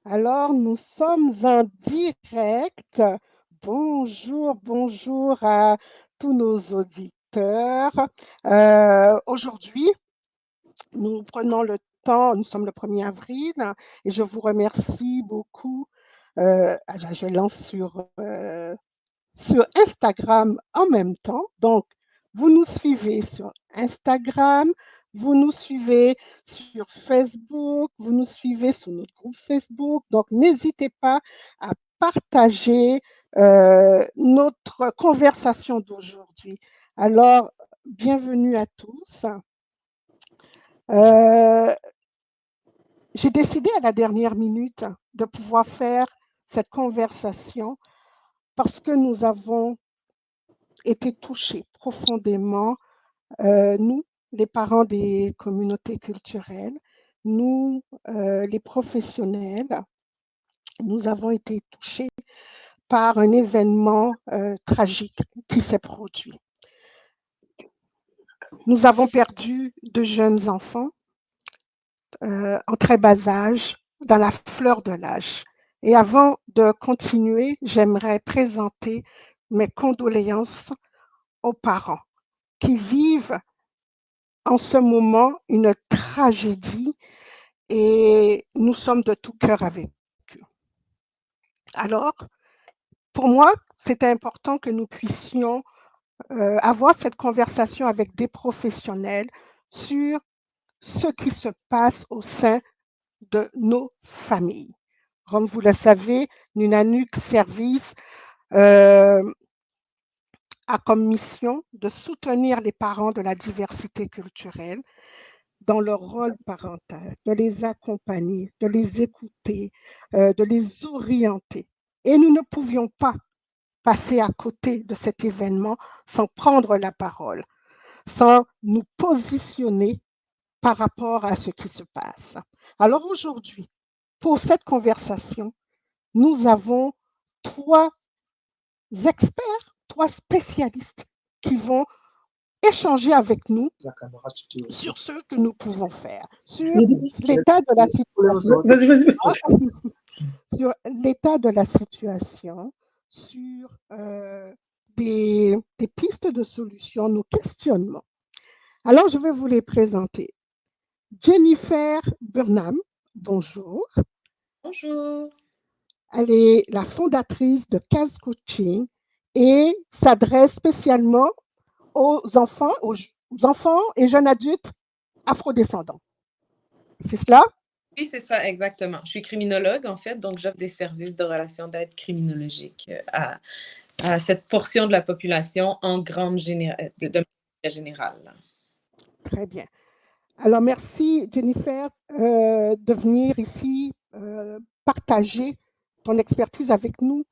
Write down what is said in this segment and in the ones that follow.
Alors, nous sommes en direct. Bonjour, bonjour à tous nos auditeurs. Aujourd'hui, nous prenons le temps, nous sommes le 1er avril, et je vous remercie beaucoup. Je lance sur Instagram en même temps. Donc, vous nous suivez sur Instagram, vous nous suivez sur Facebook, vous nous suivez sur notre groupe Facebook. Donc, n'hésitez pas à partager notre conversation d'aujourd'hui. Alors, bienvenue à tous. Euh, j'ai décidé à la dernière minute de pouvoir faire cette conversation parce que nous avons été touchés profondément, nous, les parents des communautés culturelles, nous, les professionnels, nous avons été touchés par un événement tragique qui s'est produit. Nous avons perdu de jeunes enfants en très bas âge, dans la fleur de l'âge. Et avant de continuer, j'aimerais présenter mes condoléances aux parents qui vivent en ce moment une tragédie et nous sommes de tout cœur avec eux. Alors, pour moi, c'était important que nous puissions avoir cette conversation avec des professionnels sur ce qui se passe au sein de nos familles. Comme vous le savez, Nunanuk Service a comme mission de soutenir les parents de la diversité culturelle dans leur rôle parental, de les accompagner, de les écouter, de les orienter. Et nous ne pouvions pas passer à côté de cet événement sans prendre la parole, sans nous positionner par rapport à ce qui se passe. Alors aujourd'hui, pour cette conversation, nous avons trois experts, trois spécialistes qui vont échanger avec nous sur ce que nous pouvons faire, sur l'état de la situation, sur l'état de la situation, sur des pistes de solutions, nos questionnements. Alors, je vais vous les présenter. Jennifer Burnham, bonjour. Bonjour. Elle est la fondatrice de CAS Coaching et s'adresse spécialement aux enfants et jeunes adultes afrodescendants. C'est cela? Oui, c'est ça, exactement. Je suis criminologue, en fait, donc j'offre des services de relations d'aide criminologique à cette portion de la population en grande de manière générale. Très bien. Alors, merci Jennifer de venir ici partager ton expertise avec nous,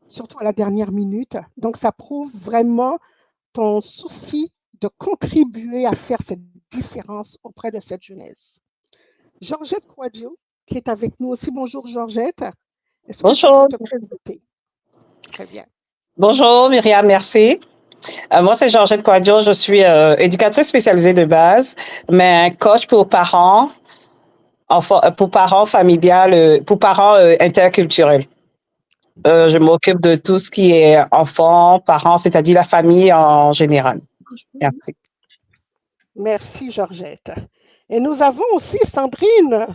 surtout à la dernière minute. Donc, ça prouve vraiment ton souci de contribuer à faire cette différence auprès de cette jeunesse. Georgette Quadio, qui est avec nous aussi. Bonjour Georgette. Est-ce que tu Bonjour. peux te présenter? Très bien. Bonjour Myriam, merci. Moi, c'est Georgette Quadio. Je suis éducatrice spécialisée de base, mais coach pour parents, pour parents familiales, pour parents interculturels. Je m'occupe de tout ce qui est enfants, parents, c'est-à-dire la famille en général. Merci. Merci Georgette. Et nous avons aussi Sandrine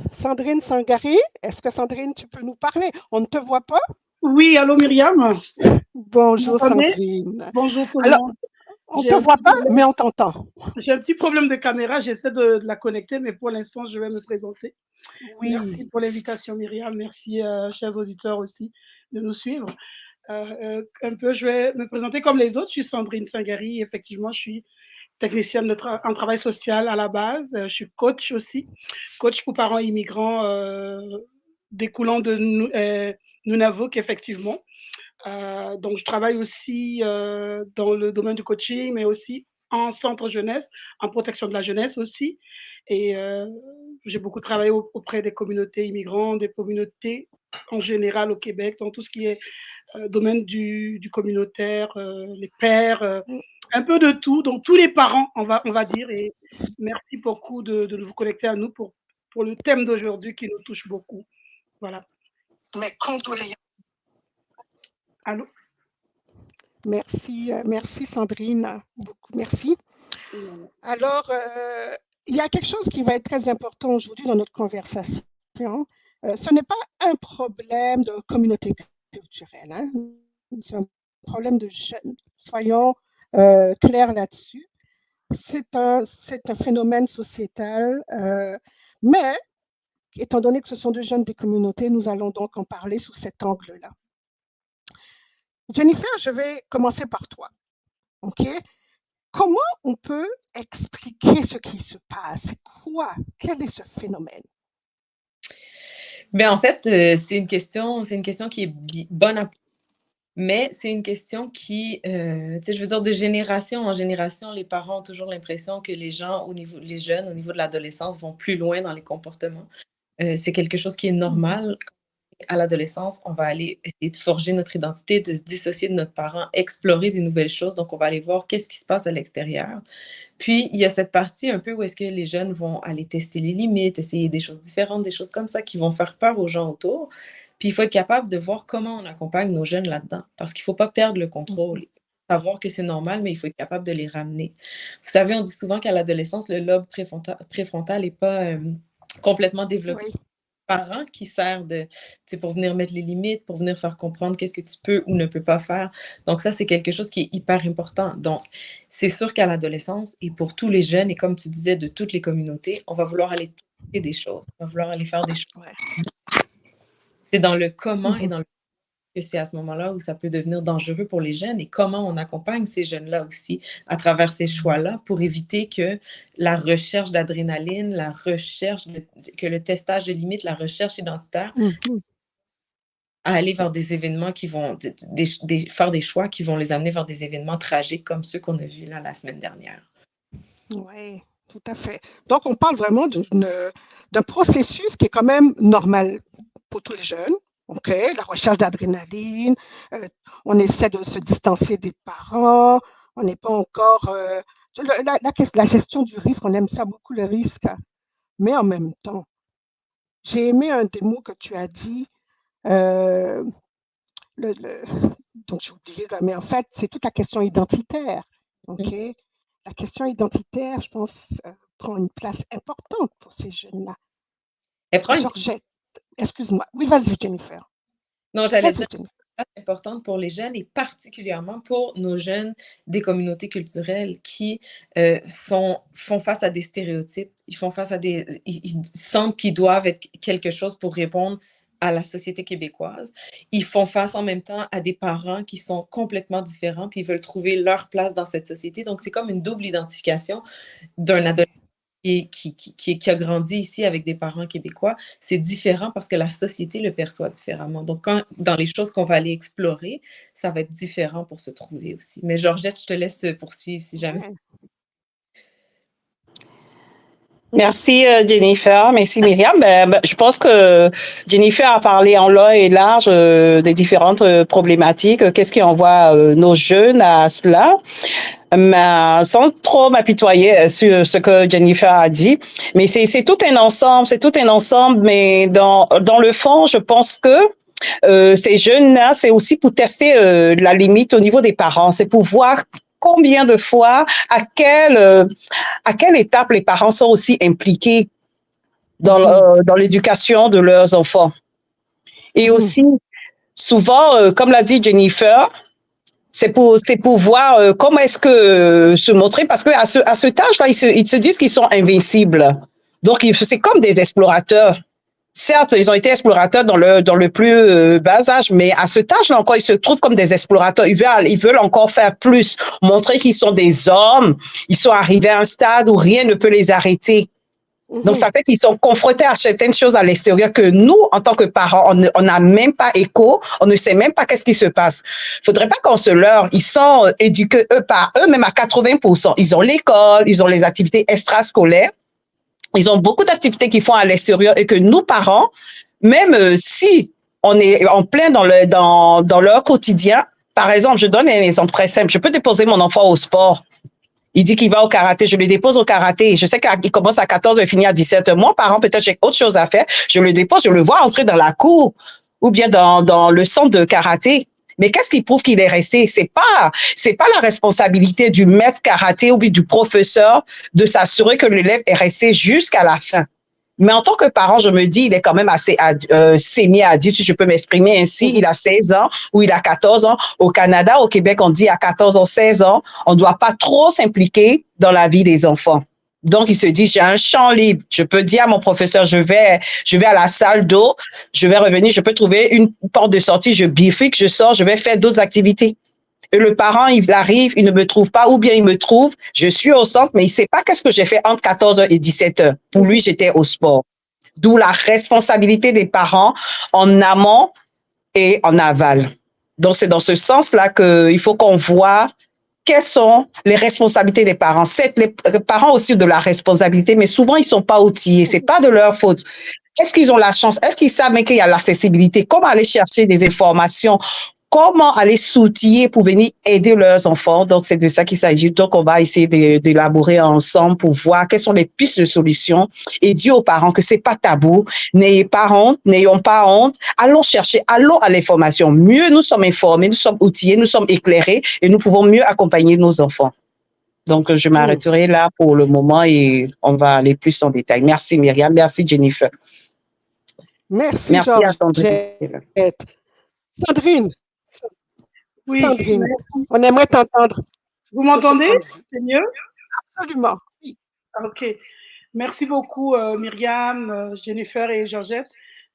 Sangari. Est-ce que Sandrine, tu peux nous parler? On ne te voit pas? Oui, allô Myriam. Bonjour Sandrine. Bonjour tout le Alors, monde. on ne te voit pas, mais on t'entend. J'ai un petit problème de caméra, j'essaie de la connecter, mais pour l'instant, je vais me présenter. Oui. Merci pour l'invitation Myriam, merci chers auditeurs aussi de nous suivre. Un peu, je vais me présenter comme les autres. Je suis Sandrine Sangari, effectivement, je suis technicienne en travail social à la base. Je suis coach aussi, coach pour parents immigrants découlant de Nunavut, effectivement. Donc, je travaille aussi dans le domaine du coaching, mais aussi en centre jeunesse, en protection de la jeunesse aussi. Et j'ai beaucoup travaillé auprès des communautés immigrantes, des communautés en général au Québec, dans tout ce qui est domaine du communautaire, les pères, un peu de tout. Donc, tous les parents, on va dire. Et merci beaucoup de vous connecter à nous pour le thème d'aujourd'hui qui nous touche beaucoup. Voilà. mes condoléances. Allô? Merci, merci Sandrine, beaucoup merci. Alors, il y a quelque chose qui va être très important aujourd'hui dans notre conversation. Ce n'est pas un problème de communauté culturelle, hein. C'est un problème de jeunes. Soyons clairs là-dessus. C'est un phénomène sociétal, mais étant donné que ce sont des jeunes des communautés, nous allons donc en parler sous cet angle-là. Jennifer, je vais commencer par toi. OK? Comment on peut expliquer ce qui se passe? C'est quoi? Quel est ce phénomène? Ben, en fait, c'est une question qui est bonne à mais c'est une question qui, tu sais, je veux dire, de génération en génération, les parents ont toujours l'impression que les jeunes, au niveau de l'adolescence, vont plus loin dans les comportements. C'est quelque chose qui est normal. À l'adolescence, on va aller essayer de forger notre identité, de se dissocier de notre parent, explorer des nouvelles choses. Donc, on va aller voir qu'est-ce qui se passe à l'extérieur. Puis, il y a cette partie un peu où est-ce que les jeunes vont aller tester les limites, essayer des choses différentes, des choses comme ça qui vont faire peur aux gens autour. Puis, il faut être capable de voir comment on accompagne nos jeunes là-dedans. Parce qu'il ne faut pas perdre le contrôle. Savoir que c'est normal, mais il faut être capable de les ramener. Vous savez, on dit souvent qu'à l'adolescence, le lobe préfrontal n'est pas complètement développé. Oui. Parents qui sert pour venir mettre les limites, pour venir faire comprendre qu'est-ce que tu peux ou ne peux pas faire. Donc ça, c'est quelque chose qui est hyper important. Donc, c'est sûr qu'à l'adolescence et pour tous les jeunes, et comme tu disais, de toutes les communautés, on va vouloir aller tester des choses. On va vouloir aller faire des choses. Ouais. C'est dans le comment et dans le que c'est à ce moment-là où ça peut devenir dangereux pour les jeunes et comment on accompagne ces jeunes-là aussi à travers ces choix-là pour éviter que la recherche d'adrénaline, la recherche, que le testage de limites, la recherche identitaire, à aller vers des événements qui vont, faire des choix qui vont les amener vers des événements tragiques comme ceux qu'on a vus là la semaine dernière. Oui, tout à fait. Donc, on parle vraiment d'un processus qui est quand même normal pour tous les jeunes. OK, la recherche d'adrénaline, on essaie de se distancier des parents, on n'est pas encore... la gestion du risque, on aime ça beaucoup, le risque. Mais en même temps, j'ai aimé un des mots que tu as dit, donc j'ai oublié, mais en fait, c'est toute la question identitaire. OK? La question identitaire, je pense, prend une place importante pour ces jeunes-là. Elle prend une Georgette, excuse-moi. Oui, vas-y, Jennifer. Non, j'allais Vas-y, dire Jennifer. importante pour les jeunes et particulièrement pour nos jeunes des communautés culturelles qui font face à des stéréotypes. Ils font face à ils sentent qu'ils doivent être quelque chose pour répondre à la société québécoise. Ils font face en même temps à des parents qui sont complètement différents puis ils veulent trouver leur place dans cette société. Donc, c'est comme une double identification d'un adolescent qui a grandi ici avec des parents québécois. C'est différent parce que la société le perçoit différemment. Donc, dans les choses qu'on va aller explorer, ça va être différent pour se trouver aussi. Mais Georgette, je te laisse poursuivre si jamais. Merci Jennifer, merci Myriam. Je pense que Jennifer a parlé en long et large des différentes problématiques. Qu'est-ce qui envoie nos jeunes à cela? Mais sans trop m'apitoyer sur ce que Jennifer a dit, mais c'est tout un ensemble, mais dans le fond, je pense que ces jeunes-là, c'est aussi pour tester la limite au niveau des parents, c'est pour voir combien de fois, à quelle étape les parents sont aussi impliqués dans l'éducation de leurs enfants. Et aussi, souvent, comme l'a dit Jennifer, c'est pour voir comment est-ce que se montrer, parce qu'à ce âge-là, ils se disent qu'ils sont invincibles. Donc, c'est comme des explorateurs. Certes, ils ont été explorateurs dans le plus bas âge, mais à cet âge-là encore, ils se trouvent comme des explorateurs. Ils veulent encore faire plus, montrer qu'ils sont des hommes. Ils sont arrivés à un stade où rien ne peut les arrêter. Donc, ça fait qu'ils sont confrontés à certaines choses à l'extérieur que nous, en tant que parents, on n'a même pas écho, on ne sait même pas qu'est-ce qui se passe. Il faudrait pas qu'on se leurre. Ils sont éduqués par eux-mêmes à 80%. Ils ont l'école, ils ont les activités extrascolaires. Ils ont beaucoup d'activités qu'ils font à l'extérieur et que nous, parents, même si on est en plein dans leur quotidien, par exemple, je donne un exemple très simple. Je peux déposer mon enfant au sport. Il dit qu'il va au karaté. Je le dépose au karaté. Je sais qu'il commence à 14 et finit à 17. Moi, parent, peut-être j'ai autre chose à faire. Je le dépose, je le vois entrer dans la cour ou bien dans le centre de karaté. Mais qu'est-ce qui prouve qu'il est resté? C'est pas la responsabilité du maître karaté ou bien du professeur de s'assurer que l'élève est resté jusqu'à la fin. Mais en tant que parent, je me dis, il est quand même assez semi-adulte, si je peux m'exprimer ainsi. Il a 16 ans ou il a 14 ans. Au Canada, au Québec, on dit à 14 ans, 16 ans, on ne doit pas trop s'impliquer dans la vie des enfants. Donc, il se dit, j'ai un champ libre. Je peux dire à mon professeur, je vais à la salle d'eau, je vais revenir, je peux trouver une porte de sortie, je bifurque, je sors, je vais faire d'autres activités. Et le parent, il arrive, il ne me trouve pas, ou bien il me trouve, je suis au centre, mais il ne sait pas qu'est-ce que j'ai fait entre 14h et 17h. Pour lui, j'étais au sport. D'où la responsabilité des parents en amont et en aval. Donc, c'est dans ce sens-là qu'il faut qu'on voit quelles sont les responsabilités des parents. C'est les parents aussi ont de la responsabilité, mais souvent, ils ne sont pas outillés. Ce n'est pas de leur faute. Est-ce qu'ils ont la chance? Est-ce qu'ils savent qu'il y a l'accessibilité? Comment aller chercher des informations? Comment aller s'outiller pour venir aider leurs enfants? Donc, c'est de ça qu'il s'agit. Donc, on va essayer d'élaborer ensemble pour voir quelles sont les pistes de solutions et dire aux parents que c'est pas tabou. N'ayez pas honte, n'ayons pas honte. Allons chercher, allons à l'information. Mieux nous sommes informés, nous sommes outillés, nous sommes éclairés et nous pouvons mieux accompagner nos enfants. Donc, je m'arrêterai là pour le moment et on va aller plus en détail. Merci Myriam, merci Jennifer. Merci Georgette. Sandrine. Oui, Sandrine, merci. on aimerait t'entendre. Vous m'entendez? C'est mieux? Absolument. Oui. OK. Merci beaucoup, Myriam, Jennifer et Georgette.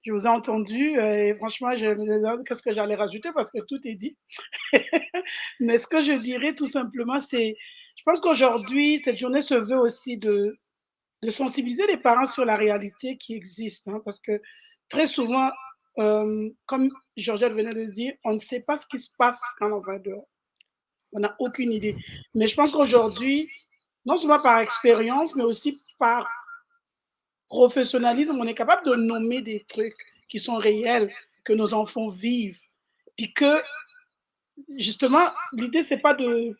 Je vous ai entendu et franchement, je me demande qu'est-ce que j'allais rajouter parce que tout est dit. Mais ce que je dirais tout simplement, c'est, je pense qu'aujourd'hui, cette journée se veut aussi de sensibiliser les parents sur la réalité qui existe, hein, parce que très souvent, comme Georgette venait de le dire, on ne sait pas ce qui se passe quand on va dehors. On n'a aucune idée. Mais je pense qu'aujourd'hui, non seulement par expérience, mais aussi par professionnalisme, on est capable de nommer des trucs qui sont réels, que nos enfants vivent. Puis que, justement, l'idée, c'est pas de,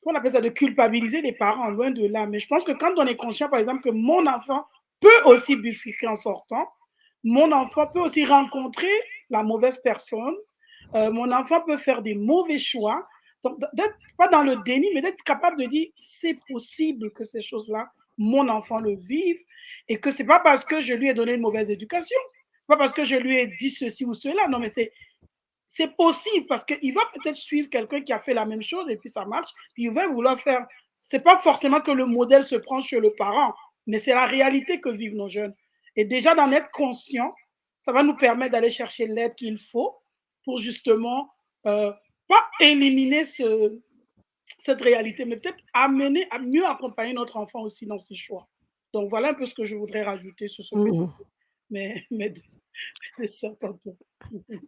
on appelle ça de culpabiliser les parents, loin de là. Mais je pense que quand on est conscient, par exemple, que mon enfant peut aussi bifurquer en sortant, mon enfant peut aussi rencontrer la mauvaise personne, mon enfant peut faire des mauvais choix. Donc, d'être pas dans le déni, mais d'être capable de dire c'est possible que ces choses-là, mon enfant le vive et que c'est pas parce que je lui ai donné une mauvaise éducation, pas parce que je lui ai dit ceci ou cela. Non, mais c'est possible parce qu'il va peut-être suivre quelqu'un qui a fait la même chose et puis ça marche, puis il va vouloir faire. C'est pas forcément que le modèle se prend chez le parent, mais c'est la réalité que vivent nos jeunes. Et déjà d'en être conscient, ça va nous permettre d'aller chercher l'aide qu'il faut pour justement pas éliminer cette réalité, mais peut-être amener à mieux accompagner notre enfant aussi dans ses choix. Donc voilà un peu ce que je voudrais rajouter sur ce que mes deux sœurs tantôt.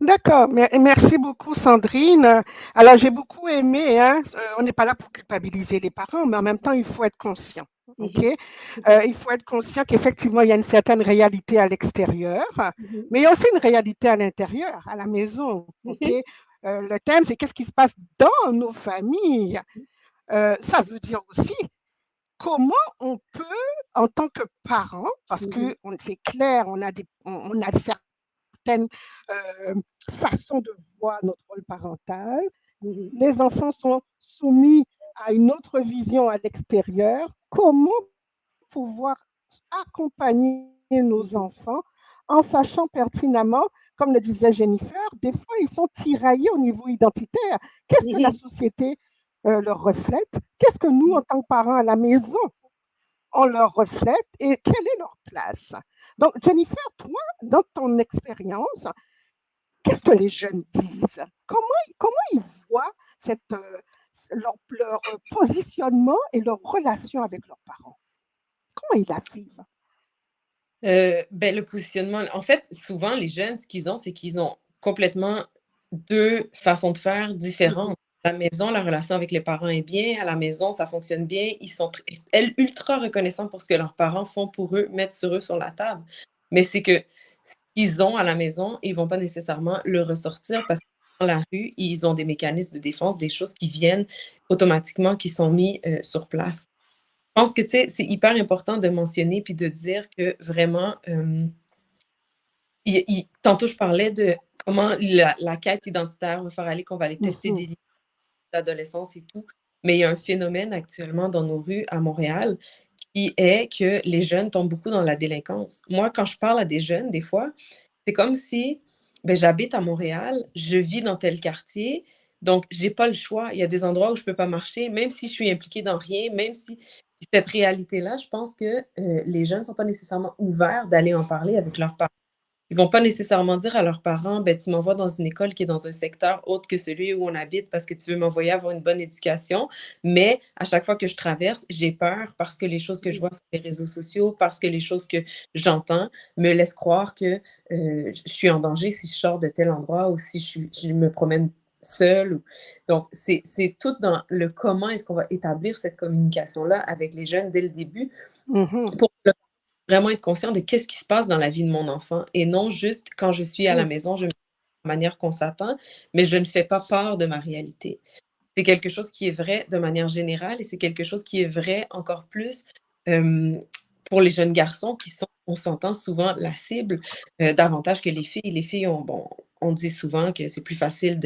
D'accord, merci beaucoup Sandrine. Alors j'ai beaucoup aimé, hein, on n'est pas là pour culpabiliser les parents, mais en même temps il faut être conscient. Okay? Il faut être conscient qu'effectivement il y a une certaine réalité à l'extérieur, mais il y a aussi une réalité à l'intérieur, à la maison. Okay? Le thème c'est qu'est-ce qui se passe dans nos familles. Ça veut dire aussi comment on peut, en tant que parent, parce que c'est clair, on a certaines façons de voir notre rôle parental. Les enfants sont soumis à une autre vision à l'extérieur. Comment pouvoir accompagner nos enfants en sachant pertinemment, comme le disait Jennifer, des fois ils sont tiraillés au niveau identitaire. Qu'est-ce que la société leur reflète? Qu'est-ce que nous, en tant que parents à la maison, on leur reflète et quelle est leur place? Donc, Jennifer, toi, dans ton expérience, qu'est-ce que les jeunes disent? Comment ils voient leur positionnement et leur relation avec leurs parents? Comment ils la vivent? Le positionnement, en fait, souvent, les jeunes, ce qu'ils ont, c'est qu'ils ont complètement deux façons de faire différentes. À la maison, la relation avec les parents est bien. À la maison, ça fonctionne bien. Ils sont ultra reconnaissants pour ce que leurs parents font pour eux, mettent sur eux sur la table. Mais c'est que ce qu'ils ont à la maison, ils ne vont pas nécessairement le ressortir parce que dans la rue, ils ont des mécanismes de défense, des choses qui viennent automatiquement, qui sont mis sur place. Je pense que, tu sais, c'est hyper important de mentionner puis de dire que vraiment, tantôt, je parlais de comment la quête identitaire va faire aller qu'on va aller tester des limites d'adolescence et tout. Mais il y a un phénomène actuellement dans nos rues à Montréal qui est que les jeunes tombent beaucoup dans la délinquance. Moi, quand je parle à des jeunes, des fois, c'est comme si ben, j'habite à Montréal, je vis dans tel quartier, donc j'ai pas le choix. Il y a des endroits où je peux pas marcher, même si je suis impliquée dans rien, même si cette réalité-là, je pense que les jeunes sont pas nécessairement ouverts d'aller en parler avec leurs parents. Ils vont pas nécessairement dire à leurs parents, ben, tu m'envoies dans une école qui est dans un secteur autre que celui où on habite parce que tu veux m'envoyer avoir une bonne éducation. Mais à chaque fois que je traverse, j'ai peur parce que les choses que je vois sur les réseaux sociaux, parce que les choses que j'entends me laissent croire que je suis en danger si je sors de tel endroit ou si je me promène seule. Donc, c'est tout dans le comment est-ce qu'on va établir cette communication-là avec les jeunes dès le début pour vraiment être conscient de qu'est-ce qui se passe dans la vie de mon enfant et non juste quand je suis à la maison, je me de la manière qu'on s'attend, mais je ne fais pas peur de ma réalité. C'est quelque chose qui est vrai de manière générale et c'est quelque chose qui est vrai encore plus pour les jeunes garçons qui sont, on s'entend souvent, la cible davantage que les filles. Les filles, on dit souvent que c'est plus facile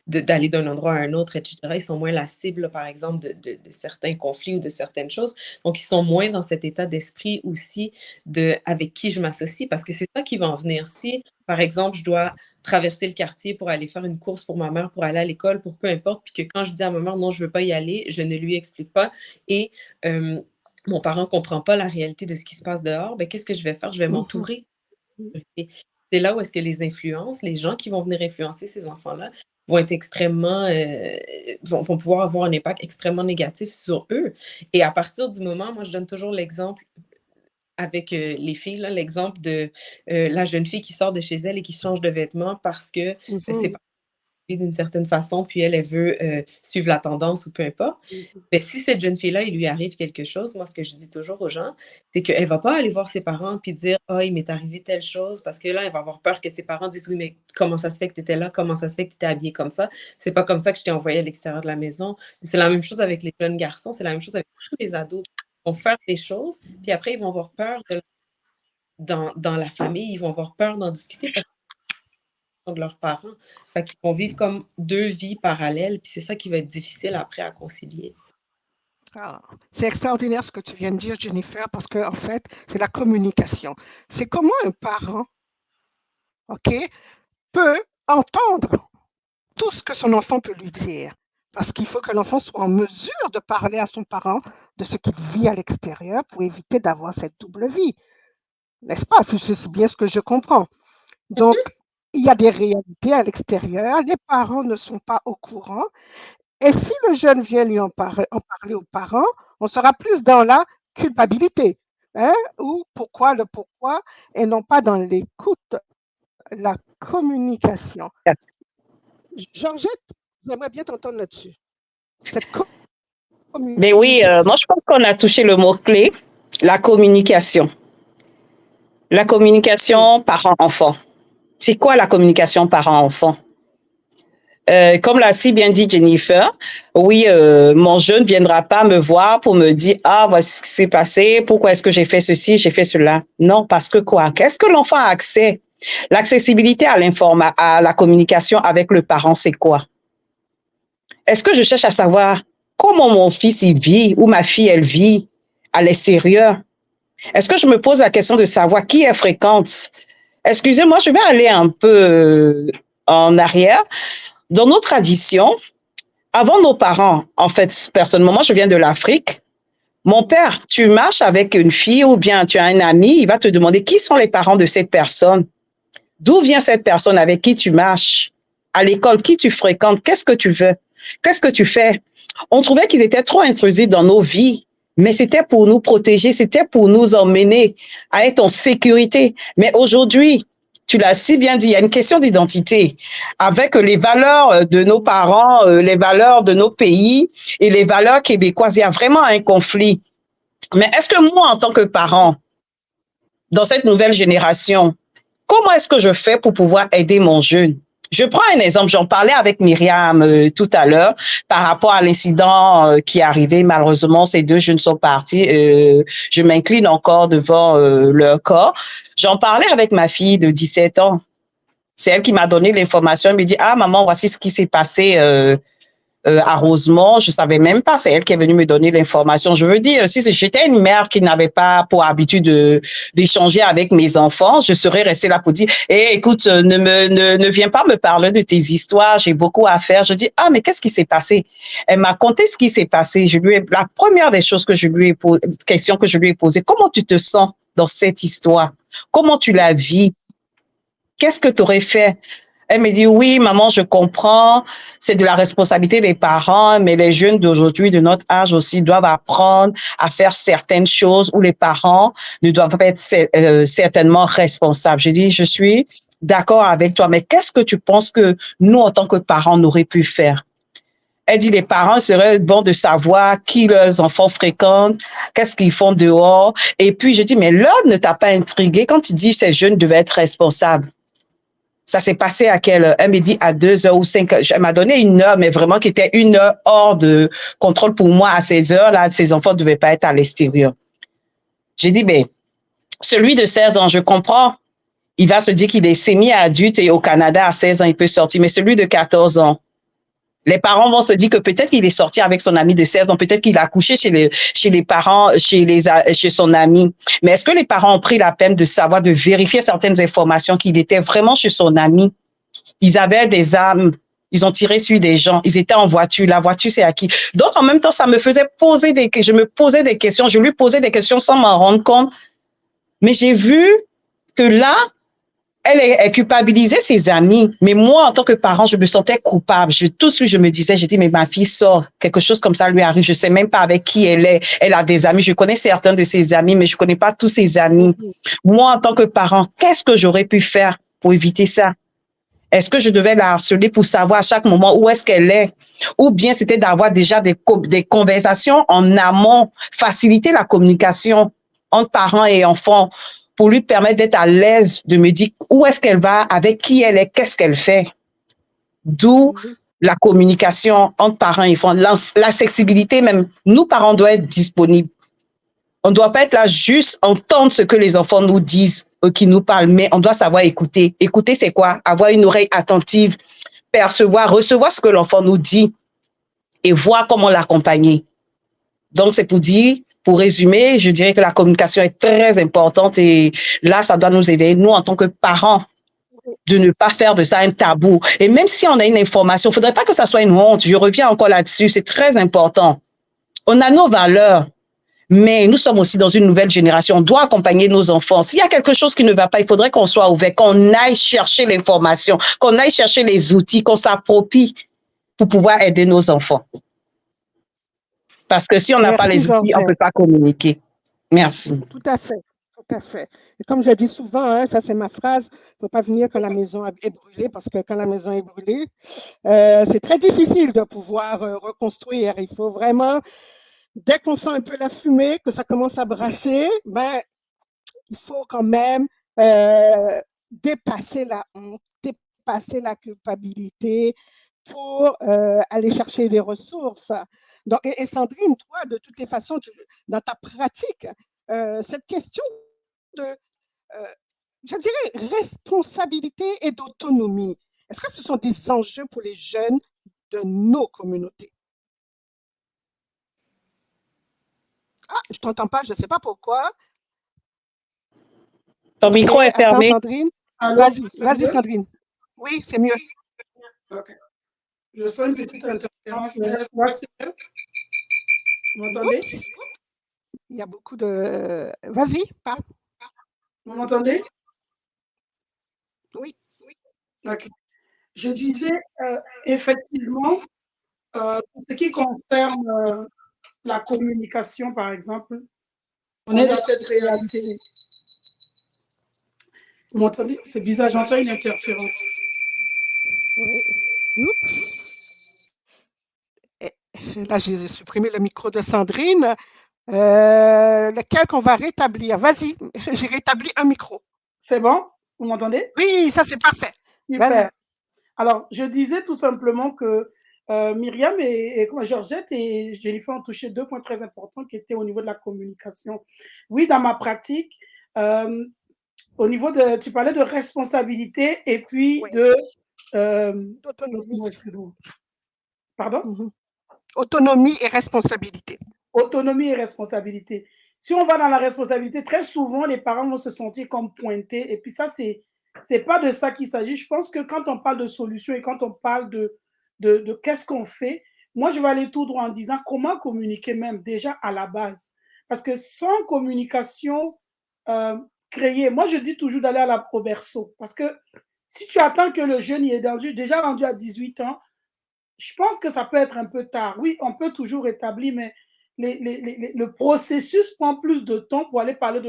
d'aller d'un endroit à un autre, etc. Ils sont moins la cible, par exemple, de certains conflits ou de certaines choses. Donc, ils sont moins dans cet état d'esprit aussi de avec qui je m'associe parce que c'est ça qui va en venir. Si, par exemple, je dois traverser le quartier pour aller faire une course pour ma mère, pour aller à l'école, pour peu importe, puis que quand je dis à ma mère non, je veux pas y aller, je ne lui explique pas et mon parent comprend pas la réalité de ce qui se passe dehors, ben qu'est-ce que je vais faire? Je vais m'entourer. Et c'est là où est-ce que les influences, les gens qui vont venir influencer ces enfants-là vont être extrêmement, vont pouvoir avoir un impact extrêmement négatif sur eux. Et à partir du moment, moi je donne toujours l'exemple avec les filles, là, l'exemple de la jeune fille qui sort de chez elle et qui change de vêtements parce que c'est pas d'une certaine façon, puis elle veut suivre la tendance ou peu importe. Mais si cette jeune fille-là, il lui arrive quelque chose, moi, ce que je dis toujours aux gens, c'est qu'elle ne va pas aller voir ses parents puis dire « Ah, il m'est arrivé telle chose », parce que là, elle va avoir peur que ses parents disent « Oui, mais comment ça se fait que tu étais là? Comment ça se fait que tu étais habillée comme ça? C'est pas comme ça que je t'ai envoyé à l'extérieur de la maison. » C'est la même chose avec les jeunes garçons, c'est la même chose avec tous les ados. Ils vont faire des choses, puis après, ils vont avoir peur dans la famille, ils vont avoir peur d'en discuter parce de leurs parents. Fait qu'ils vont vivre comme deux vies parallèles, puis c'est ça qui va être difficile après à concilier. Ah, c'est extraordinaire ce que tu viens de dire, Jennifer, parce que en fait, c'est la communication. C'est comment un parent, ok, peut entendre tout ce que son enfant peut lui dire. Parce qu'il faut que l'enfant soit en mesure de parler à son parent de ce qu'il vit à l'extérieur pour éviter d'avoir cette double vie. N'est-ce pas? C'est bien ce que je comprends. Donc, il y a des réalités à l'extérieur, les parents ne sont pas au courant. Et si le jeune vient lui en parler aux parents, on sera plus dans la culpabilité, hein, ou pourquoi, et non pas dans l'écoute, la communication. Georgette, j'aimerais bien t'entendre là-dessus. Mais oui, moi je pense qu'on a touché le mot-clé, la communication. La communication parent-enfant. C'est quoi la communication parent-enfant? Comme l'a si bien dit Jennifer, oui, mon jeune ne viendra pas me voir pour me dire « Ah, voici ce qui s'est passé, pourquoi est-ce que j'ai fait ceci, j'ai fait cela ?» Non, parce que quoi? Qu'est-ce que l'enfant a accès? L'accessibilité à la communication avec le parent, c'est quoi? Est-ce que je cherche à savoir comment mon fils il vit ou ma fille elle vit à l'extérieur? Est-ce que je me pose la question de savoir qui elle fréquente? Excusez-moi, je vais aller un peu en arrière. Dans nos traditions, avant nos parents, en fait, personnellement, moi je viens de l'Afrique. Mon père, tu marches avec une fille ou bien tu as un ami, il va te demander qui sont les parents de cette personne. D'où vient cette personne avec qui tu marches? À l'école, qui tu fréquentes? Qu'est-ce que tu veux? Qu'est-ce que tu fais? On trouvait qu'ils étaient trop intrusifs dans nos vies, mais c'était pour nous protéger, c'était pour nous emmener à être en sécurité. Mais aujourd'hui, tu l'as si bien dit, il y a une question d'identité avec les valeurs de nos parents, les valeurs de nos pays et les valeurs québécoises. Il y a vraiment un conflit. Mais est-ce que moi, en tant que parent, dans cette nouvelle génération, comment est-ce que je fais pour pouvoir aider mon jeune? Je prends un exemple, j'en parlais avec Myriam tout à l'heure par rapport à l'incident qui est arrivé. Malheureusement, ces deux jeunes sont partis. Je m'incline encore devant leur corps. J'en parlais avec ma fille de 17 ans. C'est elle qui m'a donné l'information. Elle me dit, ah, maman, voici ce qui s'est passé à Rosemont. Je savais même pas. C'est elle qui est venue me donner l'information. Je veux dire, si j'étais une mère qui n'avait pas pour habitude d'échanger avec mes enfants, je serais restée là pour dire, écoute, ne viens pas me parler de tes histoires. J'ai beaucoup à faire. Je dis, ah, mais qu'est-ce qui s'est passé? Elle m'a conté ce qui s'est passé. La première des choses que je lui ai posé, question que je lui ai posée, comment tu te sens dans cette histoire? Comment tu la vis? Qu'est-ce que tu aurais fait? Elle me dit, oui, maman, je comprends, c'est de la responsabilité des parents, mais les jeunes d'aujourd'hui, de notre âge aussi, doivent apprendre à faire certaines choses où les parents ne doivent pas être certainement responsables. J'ai dit, je suis d'accord avec toi, mais qu'est-ce que tu penses que nous, en tant que parents, on aurait pu faire? Elle dit, les parents seraient bons de savoir qui leurs enfants fréquentent, qu'est-ce qu'ils font dehors. Et puis, je dis, mais l'heure ne t'a pas intrigué quand tu dis que ces jeunes devaient être responsables. Ça s'est passé à quelle heure? Elle me dit à 2h ou 5h. Elle m'a donné une heure, mais vraiment qui était une heure hors de contrôle pour moi. À ces heures-là, ces enfants ne devaient pas être à l'extérieur. J'ai dit, ben, celui de 16 ans, je comprends. Il va se dire qu'il est semi-adulte et au Canada, à 16 ans, il peut sortir. Mais celui de 14 ans, les parents vont se dire que peut-être qu'il est sorti avec son ami de 16 ans, peut-être qu'il a couché chez les parents, chez son ami. Mais est-ce que les parents ont pris la peine de savoir, de vérifier certaines informations qu'il était vraiment chez son ami? Ils avaient des armes, ils ont tiré sur des gens, ils étaient en voiture, la voiture c'est à qui? Donc en même temps, ça me faisait je me posais des questions, je lui posais des questions sans m'en rendre compte. Mais j'ai vu que là, elle culpabilisait ses amis, mais moi, en tant que parent, je me sentais coupable. Tout de suite, je me disais, j'ai dit, mais ma fille sort, quelque chose comme ça lui arrive, je sais même pas avec qui elle est. Elle a des amis, je connais certains de ses amis, mais je connais pas tous ses amis. Moi, en tant que parent, qu'est-ce que j'aurais pu faire pour éviter ça? Est-ce que je devais la harceler pour savoir à chaque moment où est-ce qu'elle est? Ou bien c'était d'avoir déjà des conversations en amont, faciliter la communication entre parents et enfants pour lui permettre d'être à l'aise, de me dire où est-ce qu'elle va, avec qui elle est, qu'est-ce qu'elle fait. D'où la communication entre parents et enfants, l'accessibilité même. Nous, parents, doit être disponibles. On ne doit pas être là juste entendre ce que les enfants nous disent, qui nous parlent, mais on doit savoir écouter. Écouter, c'est quoi? Avoir une oreille attentive, percevoir, recevoir ce que l'enfant nous dit et voir comment l'accompagner. Donc, c'est pour dire, pour résumer, je dirais que la communication est très importante et là, ça doit nous éveiller, nous, en tant que parents, de ne pas faire de ça un tabou. Et même si on a une information, il ne faudrait pas que ça soit une honte. Je reviens encore là-dessus, c'est très important. On a nos valeurs. Mais nous sommes aussi dans une nouvelle génération. On doit accompagner nos enfants. S'il y a quelque chose qui ne va pas, il faudrait qu'on soit ouvert, qu'on aille chercher l'information, qu'on aille chercher les outils, qu'on s'approprie pour pouvoir aider nos enfants. Parce que si on n'a pas les outils, on ne peut pas communiquer. Merci. Tout à fait, tout à fait. Et comme je dis souvent, hein, ça c'est ma phrase, il ne faut pas venir quand la maison est brûlée, parce que quand la maison est brûlée, c'est très difficile de pouvoir reconstruire. Il faut vraiment, dès qu'on sent un peu la fumée, que ça commence à brasser, ben, il faut quand même dépasser la honte, dépasser la culpabilité pour aller chercher des ressources. Donc, et Sandrine, toi, de toutes les façons, dans ta pratique, cette question de, je dirais, responsabilité et d'autonomie, est-ce que ce sont des enjeux pour les jeunes de nos communautés? Ah, je ne t'entends pas, je ne sais pas pourquoi. Ton micro est fermé. Attends, Sandrine. Vas-y, Sandrine. Oui, c'est mieux. OK. Je sens une petite interférence, mais laisse-moi, c'est mieux. Vous m'entendez? Il y a beaucoup de... Vas-y, parle. Vous m'entendez? Oui. OK. Je disais, effectivement, pour ce qui concerne la communication, par exemple, on est dans cette réalité. Vous m'entendez? C'est bizarre, j'entends une interférence. Oui. Oups. Et là, j'ai supprimé le micro de Sandrine. Lequel qu'on va rétablir? Vas-y, j'ai rétabli un micro. C'est bon? Vous m'entendez? Oui, ça c'est parfait. Super. Alors, je disais tout simplement que Myriam et Georgette et Jennifer ont touché 2 points très importants qui étaient au niveau de la communication. Oui, dans ma pratique, au niveau de, tu parlais de responsabilité et puis Oui, d'autonomie. Pardon? Autonomie et responsabilité. Autonomie et responsabilité. Si on va dans la responsabilité, très souvent, les parents vont se sentir comme pointés. Et puis ça, c'est pas de ça qu'il s'agit. Je pense que quand on parle de solutions et quand on parle de qu'est-ce qu'on fait, moi, je vais aller tout droit en disant comment communiquer même déjà à la base. Parce que sans communication créée, moi, je dis toujours d'aller au berceau. Parce que si tu attends que le jeune y est déjà rendu à 18 ans, je pense que ça peut être un peu tard. Oui, on peut toujours établir, mais le processus prend plus de temps pour aller parler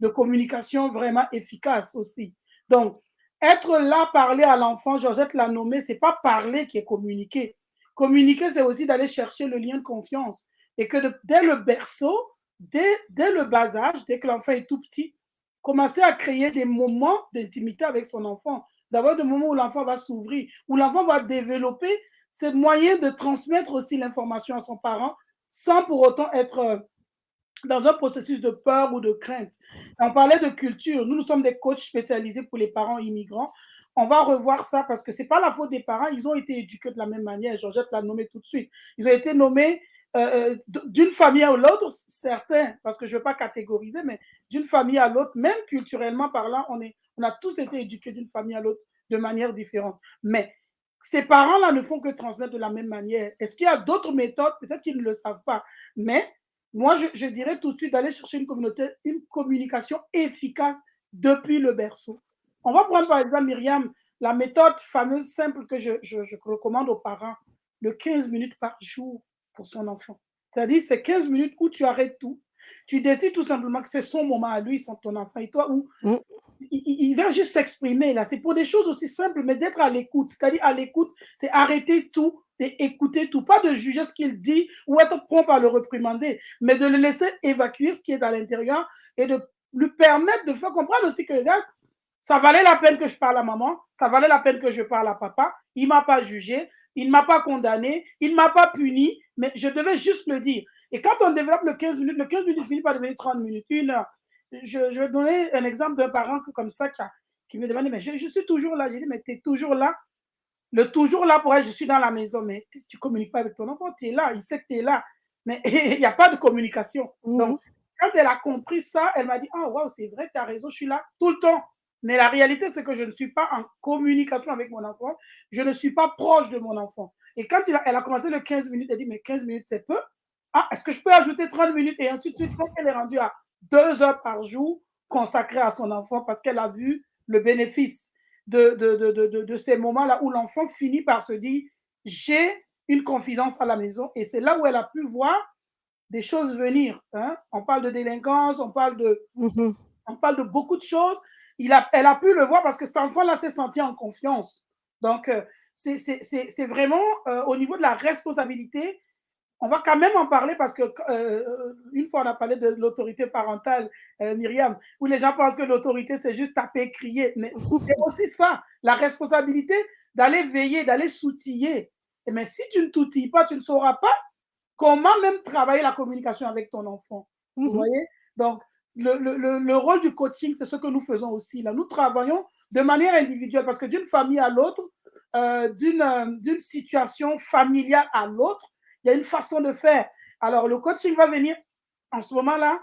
de communication vraiment efficace aussi. Donc, être là, parler à l'enfant, Georgette l'a nommé, c'est pas parler qui est communiquer. Communiquer, c'est aussi d'aller chercher le lien de confiance. Et que dès le berceau, dès le bas âge, dès que l'enfant est tout petit, commencer à créer des moments d'intimité avec son enfant. D'avoir des moments où l'enfant va s'ouvrir, où l'enfant va développer ce moyen de transmettre aussi l'information à son parent sans pour autant être dans un processus de peur ou de crainte. On parlait de culture. Nous sommes des coachs spécialisés pour les parents immigrants. On va revoir ça parce que ce n'est pas la faute des parents. Ils ont été éduqués de la même manière. Georgette l'a nommé tout de suite. Ils ont été nommés d'une famille à l'autre, certains, parce que je ne veux pas catégoriser, mais d'une famille à l'autre, même culturellement parlant, on a tous été éduqués d'une famille à l'autre de manière différente. Mais ces parents-là ne font que transmettre de la même manière. Est-ce qu'il y a d'autres méthodes? Peut-être qu'ils ne le savent pas. Mais moi, je dirais tout de suite d'aller chercher une communication efficace depuis le berceau. On va prendre par exemple, Myriam, la méthode fameuse, simple que je recommande aux parents, de 15 minutes par jour pour son enfant. C'est-à-dire, c'est 15 minutes où tu arrêtes tout. Tu décides tout simplement que c'est son moment à lui, ton enfant et toi, où il va juste s'exprimer là. C'est pour des choses aussi simples, mais d'être à l'écoute. C'est-à-dire, à l'écoute, c'est arrêter tout et écouter tout. Pas de juger ce qu'il dit ou être prompt à le réprimander, mais de le laisser évacuer ce qui est à l'intérieur et de lui permettre de faire comprendre aussi que, regarde, ça valait la peine que je parle à maman, ça valait la peine que je parle à papa. Il ne m'a pas jugé, il ne m'a pas condamné, il ne m'a pas puni, mais je devais juste le dire. Et quand on développe le 15 minutes finit par devenir 30 minutes, 1 heure. Je vais donner un exemple d'un parent comme ça qui me demande, mais je suis toujours là. J'ai dit, mais tu es toujours là. Le toujours là pour elle, je suis dans la maison, mais tu ne communiques pas avec ton enfant, tu es là, il sait que tu es là. Mais il n'y a pas de communication. Donc, quand elle a compris ça, elle m'a dit, ah, waouh, c'est vrai, tu as raison, je suis là tout le temps. Mais la réalité, c'est que je ne suis pas en communication avec mon enfant. Je ne suis pas proche de mon enfant. Et quand elle a commencé le 15 minutes, elle dit, mais 15 minutes, c'est peu. Ah, est-ce que je peux ajouter 30 minutes? Et ainsi de suite. Je pense qu'elle est rendue à 2 heures par jour consacrées à son enfant parce qu'elle a vu le bénéfice de ces moments-là où l'enfant finit par se dire, j'ai une confidence à la maison. Et c'est là où elle a pu voir des choses venir. Hein? On parle de délinquance, on parle de beaucoup de choses. Elle a pu le voir parce que cet enfant-là s'est senti en confiance. Donc, c'est vraiment au niveau de la responsabilité. On va quand même en parler parce que une fois on a parlé de l'autorité parentale, Myriam, où les gens pensent que l'autorité c'est juste taper, crier, mais c'est aussi ça, la responsabilité d'aller veiller, d'aller s'outiller. Mais si tu ne t'outilles pas, tu ne sauras pas comment même travailler la communication avec ton enfant. Vous voyez? Donc, le rôle du coaching, c'est ce que nous faisons aussi. Là, nous travaillons de manière individuelle parce que d'une famille à l'autre, d'une situation familiale à l'autre, il y a une façon de faire. Alors, le coaching va venir en ce moment-là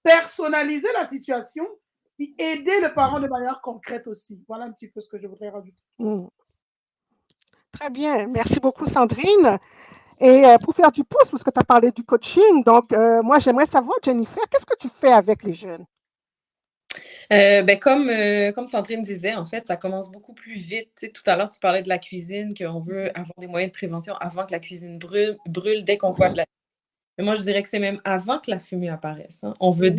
personnaliser la situation et aider le parent de manière concrète aussi. Voilà un petit peu ce que je voudrais rajouter. Très bien. Merci beaucoup, Sandrine. Et pour faire du pouce, parce que tu as parlé du coaching, donc moi, j'aimerais savoir, Jennifer, qu'est-ce que tu fais avec les jeunes? Comme Sandrine disait, en fait, ça commence beaucoup plus vite. Tu sais, tout à l'heure, tu parlais de la cuisine, qu'on veut avoir des moyens de prévention avant que la cuisine brûle dès qu'on voit de la fumée. Mais moi, je dirais que c'est même avant que la fumée apparaisse. Hein. On veut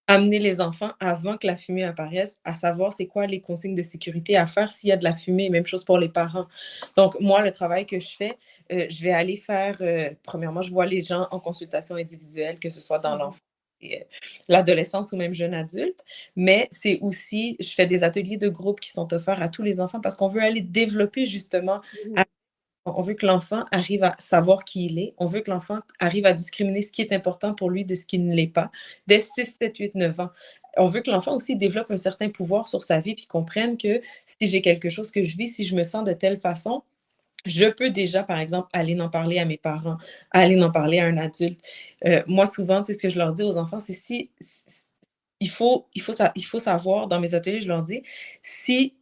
amener les enfants avant que la fumée apparaisse, à savoir c'est quoi les consignes de sécurité à faire s'il y a de la fumée, même chose pour les parents. Donc, moi, le travail que je fais, je vais aller faire, premièrement, je vois les gens en consultation individuelle, que ce soit dans l'enfance, l'adolescence ou même jeune adulte, mais c'est aussi, je fais des ateliers de groupe qui sont offerts à tous les enfants parce qu'on veut aller développer justement On veut que l'enfant arrive à savoir qui il est. On veut que l'enfant arrive à discriminer ce qui est important pour lui de ce qui ne l'est pas. Dès 6, 7, 8, 9 ans. On veut que l'enfant aussi développe un certain pouvoir sur sa vie puis comprenne que si j'ai quelque chose que je vis, si je me sens de telle façon, je peux déjà, par exemple, aller en parler à mes parents, aller en parler à un adulte. Moi, souvent, tu sais, ce que je leur dis aux enfants, c'est il faut savoir, dans mes ateliers, je leur dis, si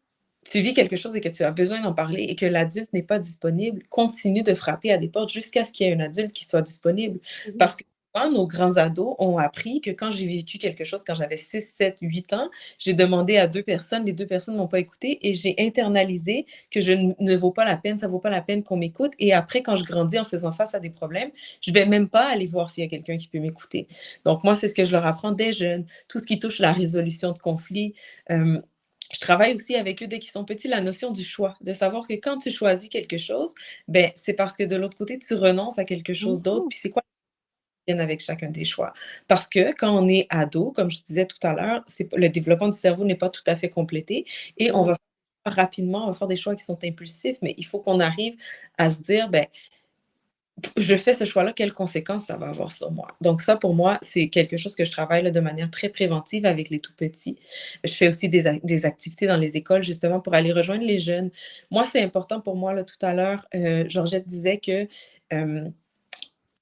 tu vis quelque chose et que tu as besoin d'en parler et que l'adulte n'est pas disponible, continue de frapper à des portes jusqu'à ce qu'il y ait un adulte qui soit disponible. Parce que souvent, nos grands ados ont appris que quand j'ai vécu quelque chose, quand j'avais 6, 7, 8 ans, j'ai demandé à 2 personnes, les 2 personnes ne m'ont pas écouté et j'ai internalisé que je ne vaux pas la peine, ça vaut pas la peine qu'on m'écoute. Et après, quand je grandis en faisant face à des problèmes, je vais même pas aller voir s'il y a quelqu'un qui peut m'écouter. Donc moi, c'est ce que je leur apprends dès jeunes. Tout ce qui touche la résolution de conflits, je travaille aussi avec eux dès qu'ils sont petits, la notion du choix, de savoir que quand tu choisis quelque chose, ben, c'est parce que de l'autre côté, tu renonces à quelque chose d'autre, puis c'est quoi qui vient avec chacun des choix. Parce que quand on est ado, comme je disais tout à l'heure, le développement du cerveau n'est pas tout à fait complété et on va rapidement, on va faire des choix qui sont impulsifs, mais il faut qu'on arrive à se dire, ben, je fais ce choix-là, quelles conséquences ça va avoir sur moi? Donc ça, pour moi, c'est quelque chose que je travaille là, de manière très préventive avec les tout-petits. Je fais aussi des activités dans les écoles, justement, pour aller rejoindre les jeunes. Moi, c'est important pour moi, là, tout à l'heure, Georgette disait que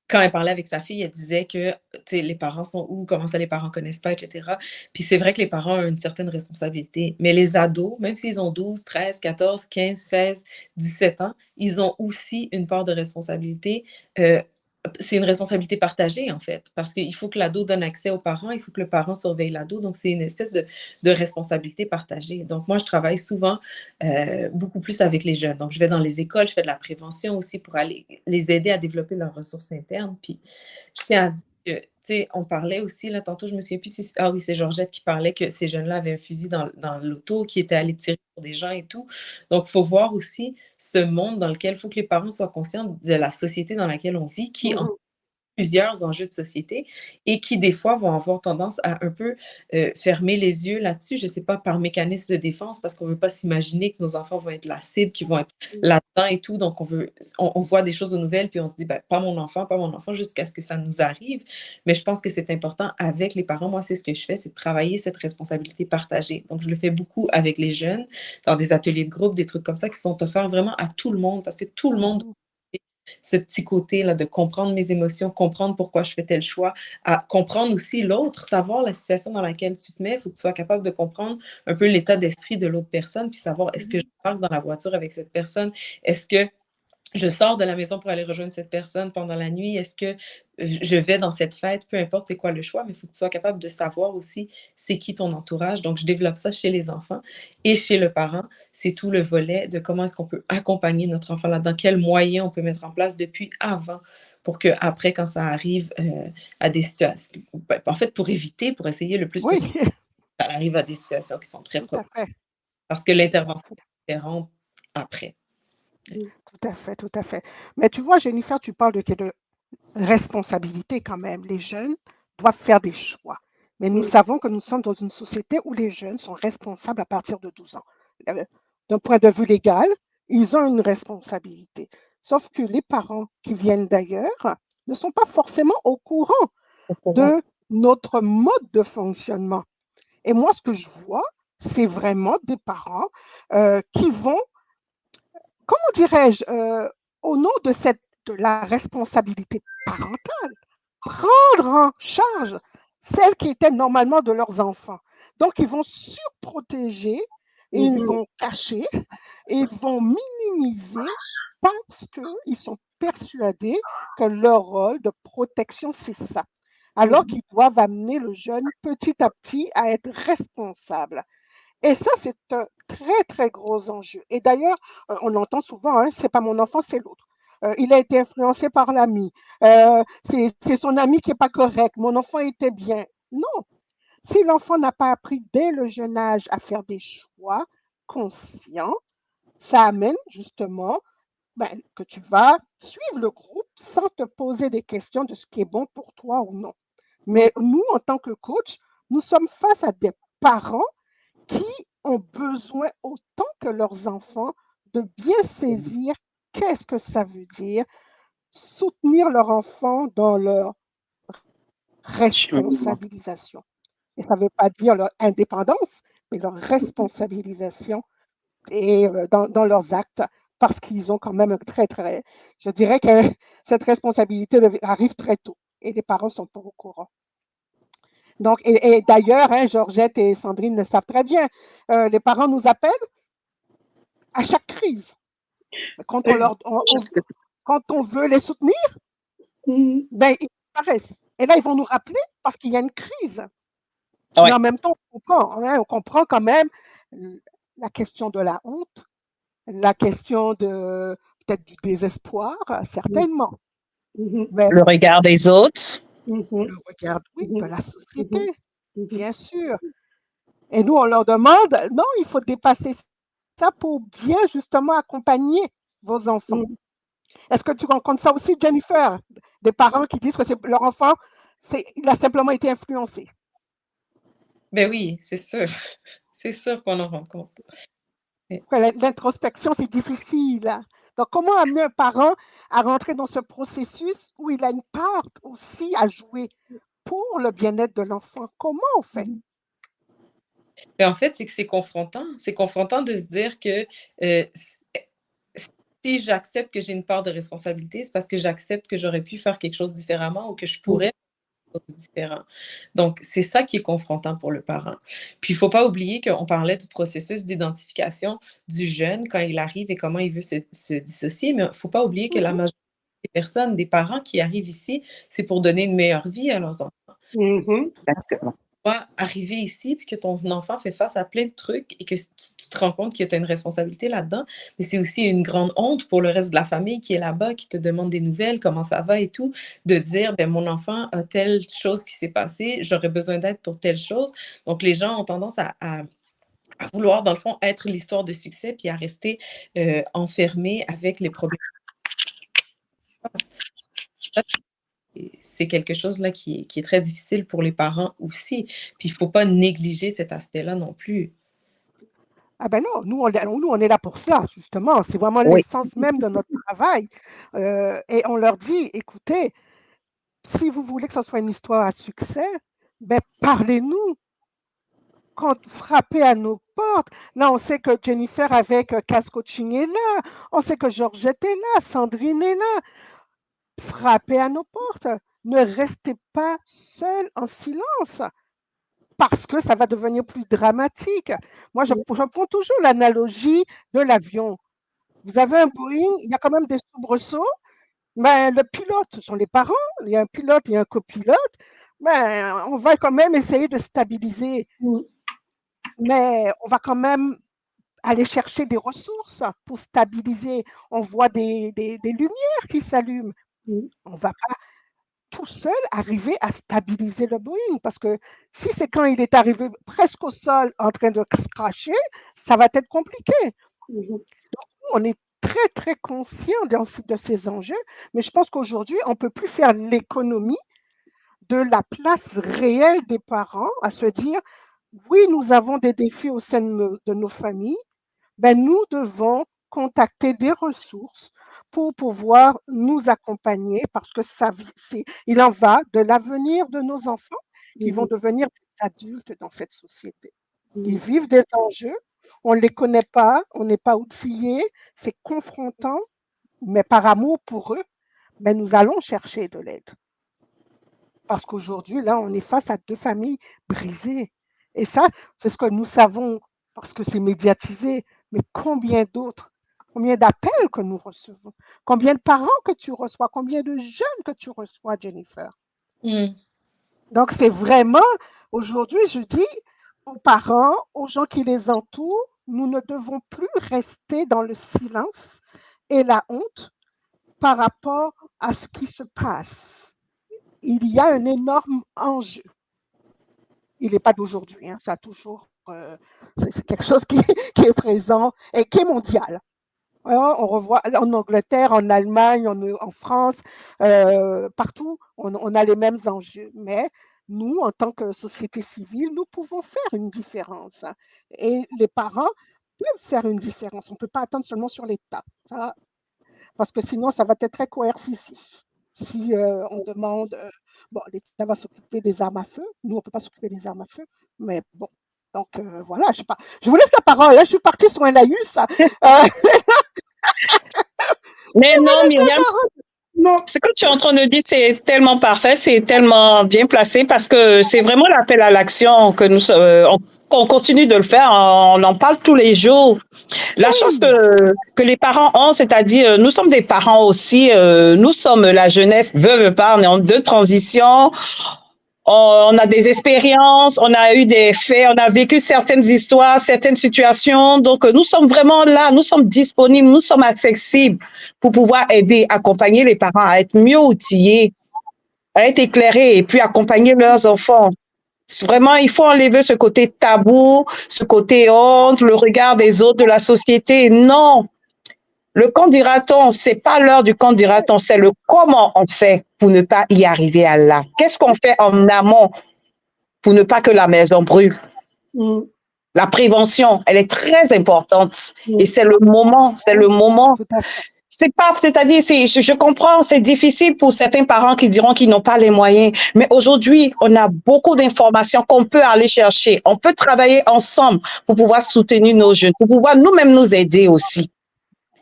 quand elle parlait avec sa fille, elle disait que, tu sais, les parents sont où? Comment ça, les parents connaissent pas, et cetera. Puis c'est vrai que les parents ont une certaine responsabilité, mais les ados, même s'ils ont 12, 13, 14, 15, 16, 17 ans, ils ont aussi une part de responsabilité. C'est une responsabilité partagée, en fait, parce qu'il faut que l'ado donne accès aux parents, il faut que le parent surveille l'ado, donc c'est une espèce de responsabilité partagée. Donc moi, je travaille souvent beaucoup plus avec les jeunes. Donc je vais dans les écoles, je fais de la prévention aussi pour aller les aider à développer leurs ressources internes. Puis je tiens à dire que, tu sais, on parlait aussi, là, tantôt, je me souviens plus si ah oui, c'est Georgette qui parlait que ces jeunes-là avaient un fusil dans l'auto, qui étaient allés tirer sur des gens et tout. Donc, il faut voir aussi ce monde dans lequel il faut que les parents soient conscients de la société dans laquelle on vit, qui en plusieurs enjeux de société et qui, des fois, vont avoir tendance à un peu fermer les yeux là-dessus. Je ne sais pas, par mécanisme de défense, parce qu'on ne veut pas s'imaginer que nos enfants vont être la cible, qu'ils vont être là-dedans et tout. Donc, on voit des choses aux nouvelles, puis on se dit, ben, pas mon enfant, jusqu'à ce que ça nous arrive. Mais je pense que c'est important avec les parents. Moi, c'est ce que je fais, c'est de travailler cette responsabilité partagée. Donc, je le fais beaucoup avec les jeunes, dans des ateliers de groupe, des trucs comme ça qui sont offerts vraiment à tout le monde, parce que tout le monde ce petit côté-là de comprendre mes émotions, comprendre pourquoi je fais tel choix, à comprendre aussi l'autre, savoir la situation dans laquelle tu te mets. Il faut que tu sois capable de comprendre un peu l'état d'esprit de l'autre personne, puis savoir est-ce que je parle dans la voiture avec cette personne? Est-ce que je sors de la maison pour aller rejoindre cette personne pendant la nuit? Est-ce que je vais dans cette fête? Peu importe c'est quoi le choix, mais il faut que tu sois capable de savoir aussi c'est qui ton entourage. Donc, je développe ça chez les enfants et chez le parent. C'est tout le volet de comment est-ce qu'on peut accompagner notre enfant là-dedans, quels moyens on peut mettre en place depuis avant pour qu'après, quand ça arrive à des situations, en fait, pour éviter, pour essayer le plus possible, ça arrive à des situations qui sont très tout à fait. parce que l'intervention est différente après. Tout à fait, tout à fait. Mais tu vois, Jennifer, tu parles de responsabilité quand même. Les jeunes doivent faire des choix. Mais nous savons que nous sommes dans une société où les jeunes sont responsables à partir de 12 ans. D'un point de vue légal, ils ont une responsabilité. Sauf que les parents qui viennent d'ailleurs ne sont pas forcément au courant de notre mode de fonctionnement. Et moi, ce que je vois, c'est vraiment des parents qui vont, comment dirais-je, au nom de la responsabilité parentale, prendre en charge celle qui était normalement de leurs enfants. Donc, ils vont surprotéger, et ils vont cacher, et ils vont minimiser parce qu'ils sont persuadés que leur rôle de protection, c'est ça. Alors qu'ils doivent amener le jeune petit à petit à être responsable. Et ça, c'est un très, très gros enjeu. Et d'ailleurs, on entend souvent, hein, c'est pas mon enfant, c'est l'autre. Il a été influencé par l'ami. C'est son ami qui n'est pas correct. Mon enfant était bien. Non. Si l'enfant n'a pas appris dès le jeune âge à faire des choix conscients, ça amène justement que tu vas suivre le groupe sans te poser des questions de ce qui est bon pour toi ou non. Mais nous, en tant que coach, nous sommes face à des parents qui ont besoin autant que leurs enfants de bien saisir qu'est-ce que ça veut dire soutenir leur enfant dans leur responsabilisation? Et ça ne veut pas dire leur indépendance, mais leur responsabilisation et dans leurs actes, parce qu'ils ont quand même je dirais que cette responsabilité arrive très tôt et les parents sont pas au courant. Donc, et d'ailleurs, hein, Georgette et Sandrine le savent très bien, les parents nous appellent à chaque crise. Quand quand on veut les soutenir, ben, ils apparaissent. Et là, ils vont nous rappeler parce qu'il y a une crise. Mais Ouais. en même temps, on comprend quand même la question de la honte, la question de peut-être du désespoir, certainement. Mais Le regard des autres. le regard, oui, de la société, bien sûr. Et nous, on leur demande, non, il faut dépasser ça pour bien justement accompagner vos enfants. Est-ce que tu rencontres ça aussi, Jennifer? Des parents qui disent que leur enfant, il a simplement été influencé. Ben oui, c'est sûr. C'est sûr qu'on en rencontre. L'introspection, c'est difficile, hein. Donc, comment amener un parent à rentrer dans ce processus où il a une part aussi à jouer pour le bien-être de l'enfant? Comment on fait? Mais en fait, c'est que c'est confrontant. C'est confrontant de se dire que si j'accepte que j'ai une part de responsabilité, c'est parce que j'accepte que j'aurais pu faire quelque chose différemment ou que je pourrais faire quelque chose de différent. Donc, c'est ça qui est confrontant pour le parent. Puis, il ne faut pas oublier qu'on parlait du processus d'identification du jeune quand il arrive et comment il veut se dissocier, mais il ne faut pas oublier que la majorité des personnes, des parents qui arrivent ici, c'est pour donner une meilleure vie à leurs enfants. Exactement. Arriver ici puis que ton enfant fait face à plein de trucs et que tu te rends compte que tu as une responsabilité là-dedans, mais c'est aussi une grande honte pour le reste de la famille qui est là-bas, qui te demande des nouvelles, comment ça va et tout, de dire, ben mon enfant a telle chose qui s'est passée, j'aurais besoin d'aide pour telle chose. Donc, les gens ont tendance à vouloir, dans le fond, être l'histoire de succès puis à rester enfermés avec les problèmes. C'est quelque chose là qui est très difficile pour les parents aussi. Puis il ne faut pas négliger cet aspect-là non plus. Ah ben non, nous, on est là pour ça, justement. C'est vraiment Oui. l'essence même de notre travail. Et on leur dit, écoutez, si vous voulez que ce soit une histoire à succès, ben parlez-nous. Quand frappez à nos portes, là, on sait que Jennifer avec Case Coaching est là, on sait que Georgette est là, Sandrine est là. Frappez à nos portes. Ne restez pas seul en silence parce que ça va devenir plus dramatique. Moi, je prends toujours l'analogie de l'avion. Vous avez un Boeing, il y a quand même des soubresauts, mais le pilote, ce sont les parents, il y a un pilote et un copilote, mais on va quand même essayer de stabiliser. Mais on va quand même aller chercher des ressources pour stabiliser. On voit des lumières qui s'allument. On ne va pas tout seul arriver à stabiliser le Boeing parce que si c'est quand il est arrivé presque au sol en train de se cracher, ça va être compliqué. Donc, on est très, très conscient de ces enjeux, mais je pense qu'aujourd'hui, on ne peut plus faire l'économie de la place réelle des parents à se dire, oui, nous avons des défis au sein de nos familles, ben, nous devons contacter des ressources pour pouvoir nous accompagner parce que il en va de l'avenir de nos enfants qui vont devenir des adultes dans cette société. Ils vivent des enjeux, on ne les connaît pas, on n'est pas outillés, c'est confrontant, mais par amour pour eux, ben, nous allons chercher de l'aide. Parce qu'aujourd'hui, là, on est face à deux familles brisées. Et ça, c'est ce que nous savons parce que c'est médiatisé. Mais combien d'autres, combien d'appels que nous recevons, combien de parents que tu reçois, combien de jeunes que tu reçois, Jennifer. Donc, c'est vraiment, aujourd'hui, je dis aux parents, aux gens qui les entourent, nous ne devons plus rester dans le silence et la honte par rapport à ce qui se passe. Il y a un énorme enjeu. Il n'est pas d'aujourd'hui, hein, ça a toujours, c'est quelque chose qui est présent et qui est mondial. Hein, on revoit en Angleterre, en Allemagne, en France, partout, on a les mêmes enjeux. Mais nous, en tant que société civile, nous pouvons faire une différence, hein. Et les parents peuvent faire une différence. On ne peut pas attendre seulement sur l'État. Ça, parce que sinon, ça va être très coercitif. Si on demande, bon, l'État va s'occuper des armes à feu, nous, on ne peut pas s'occuper des armes à feu, mais bon. Donc voilà, je sais pas. Je vous laisse la parole. Là, je suis partie sur un laïus. Mais non, Myriam, Non, ce que tu es en train de dire, c'est tellement parfait, c'est tellement bien placé parce que c'est vraiment l'appel à l'action que qu'on continue de le faire. On en parle tous les jours. La chance Oui, que les parents ont, c'est-à-dire, nous sommes des parents aussi, nous sommes la jeunesse, veut pas, on est en deux transitions. On a des expériences, on a eu des faits, on a vécu certaines histoires, certaines situations. Donc, nous sommes vraiment là, nous sommes disponibles, nous sommes accessibles pour pouvoir aider, accompagner les parents à être mieux outillés, à être éclairés et puis accompagner leurs enfants. Vraiment, il faut enlever ce côté tabou, ce côté honte, le regard des autres de la société. Non, le quand dira-t-on, c'est pas l'heure du quand dira-t-on, c'est le comment on fait pour ne pas y arriver à là. Qu'est-ce qu'on fait en amont pour ne pas que la maison brûle? La prévention, elle est très importante et c'est le moment, tout à fait. c'est-à-dire, je comprends, c'est difficile pour certains parents qui diront qu'ils n'ont pas les moyens, mais aujourd'hui, on a beaucoup d'informations qu'on peut aller chercher. On peut travailler ensemble pour pouvoir soutenir nos jeunes, pour pouvoir nous-mêmes nous aider aussi.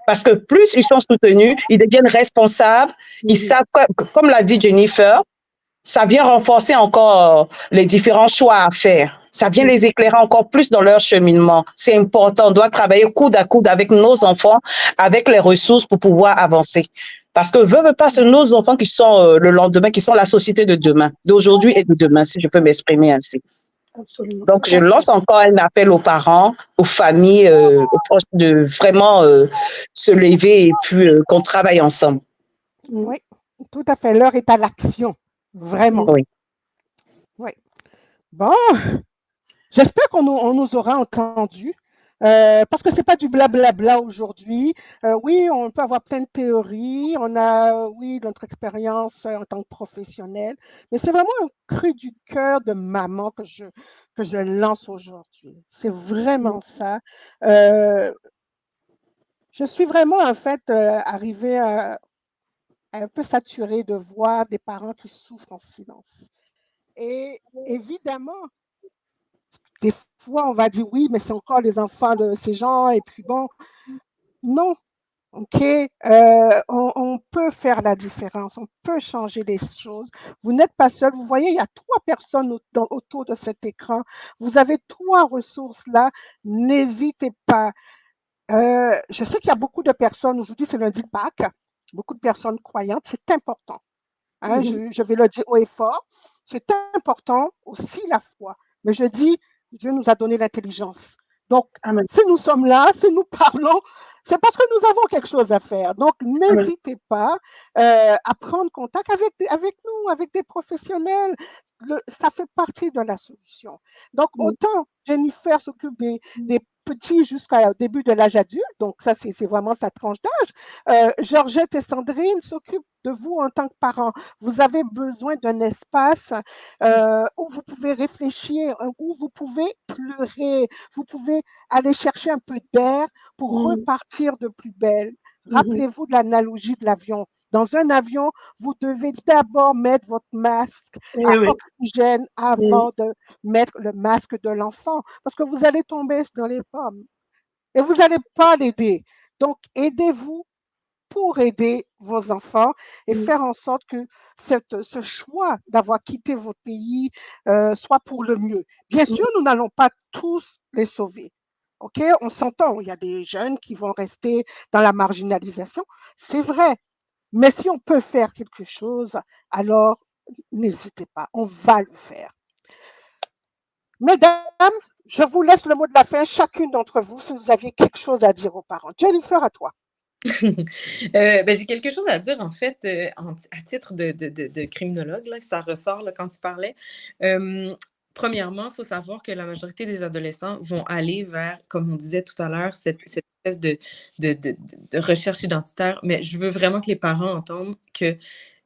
Parce que plus ils sont soutenus, ils deviennent responsables, ils savent, comme l'a dit Jennifer, ça vient renforcer encore les différents choix à faire. Ça vient les éclairer encore plus dans leur cheminement. C'est important. On doit travailler coude à coude avec nos enfants, avec les ressources pour pouvoir avancer. Parce que veut pas, c'est nos enfants qui sont le lendemain, qui sont la société de demain, d'aujourd'hui et de demain, si je peux m'exprimer ainsi. Absolument. Donc, je lance encore un appel aux parents, aux familles, aux proches de vraiment se lever et puis qu'on travaille ensemble. Oui, tout à fait. L'heure est à l'action. Vraiment. Oui. Oui. Bon, j'espère qu'on nous aura entendus. Parce que c'est pas du blablabla aujourd'hui. Oui, on peut avoir plein de théories. On a, oui, notre expérience en tant que professionnel. Mais c'est vraiment un cri du cœur de maman que je lance aujourd'hui. C'est vraiment ça. Je suis vraiment, en fait, arrivée à un peu saturée de voir des parents qui souffrent en silence. Et évidemment, des fois, on va dire oui, mais c'est encore les enfants de ces gens. Et puis bon, non, ok, on peut faire la différence, on peut changer les choses. Vous n'êtes pas seul. Vous voyez, il y a 3 personnes autour de cet écran. Vous avez 3 ressources là. N'hésitez pas. Je sais qu'il y a beaucoup de personnes, aujourd'hui c'est lundi de Pâques, beaucoup de personnes croyantes, c'est important. Hein, je vais le dire haut et fort. C'est important aussi la foi. Mais je dis, Dieu nous a donné l'intelligence. Donc, Amen. si nous sommes là, si nous parlons, c'est parce que nous avons quelque chose à faire. Donc, n'hésitez pas à prendre contact avec nous, avec des professionnels. Ça fait partie de la solution. Donc, autant Jennifer s'occupe des petits jusqu'au début de l'âge adulte, donc ça, c'est vraiment sa tranche d'âge. Georgette et Sandrine s'occupent de vous en tant que parents. Vous avez besoin d'un espace où vous pouvez réfléchir, où vous pouvez pleurer, vous pouvez aller chercher un peu d'air pour repartir de plus belle. Rappelez-vous de l'analogie de l'avion. Dans un avion, vous devez d'abord mettre votre masque à oxygène avant de mettre le masque de l'enfant, parce que vous allez tomber dans les pommes et vous n'allez pas l'aider. Donc, aidez-vous pour aider vos enfants et faire en sorte que ce choix d'avoir quitté votre pays soit pour le mieux. Bien sûr, nous n'allons pas tous les sauver. OK? On s'entend, il y a des jeunes qui vont rester dans la marginalisation, c'est vrai. Mais si on peut faire quelque chose, alors n'hésitez pas, on va le faire. Mesdames, je vous laisse le mot de la fin, chacune d'entre vous, si vous aviez quelque chose à dire aux parents. Jennifer, à toi. J'ai quelque chose à dire, en fait, à titre de criminologue, là, ça ressort là, quand tu parlais. Premièrement, il faut savoir que la majorité des adolescents vont aller vers, comme on disait tout à l'heure, cette espèce de recherche identitaire. Mais je veux vraiment que les parents entendent que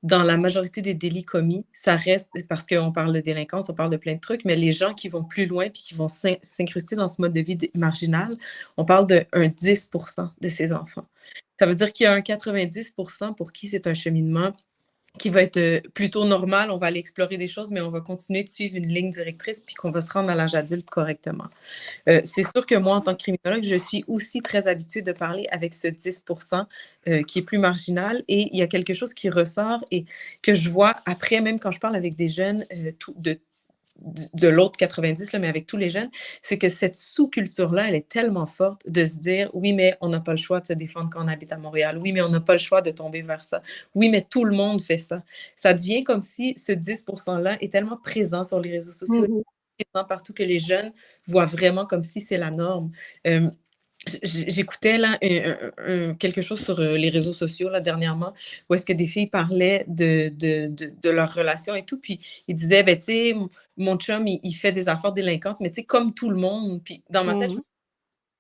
dans la majorité des délits commis, ça reste, parce qu'on parle de délinquance, on parle de plein de trucs, mais les gens qui vont plus loin puis qui vont s'incruster dans ce mode de vie marginal, on parle de 10% de ces enfants. Ça veut dire qu'il y a un 90% pour qui c'est un cheminement qui va être plutôt normal. On va aller explorer des choses, mais on va continuer de suivre une ligne directrice puis qu'on va se rendre à l'âge adulte correctement. C'est sûr que moi, en tant que criminologue, je suis aussi très habituée de parler avec ce 10% qui est plus marginal et il y a quelque chose qui ressort et que je vois après, même quand je parle avec des jeunes de l'autre 90, là, mais avec tous les jeunes, c'est que cette sous-culture-là, elle est tellement forte de se dire, oui, mais on n'a pas le choix de se défendre quand on habite à Montréal. Oui, mais on n'a pas le choix de tomber vers ça. Oui, mais tout le monde fait ça. Ça devient comme si ce 10%-là est tellement présent sur les réseaux sociaux, présent partout que les jeunes voient vraiment comme si c'est la norme. J'écoutais là quelque chose sur les réseaux sociaux là, dernièrement où est-ce que des filles parlaient de leur relation et tout, puis ils disaient, ben tu sais, mon chum, il fait des affaires délinquantes, mais tu sais, comme tout le monde, puis dans ma tête, je me dis,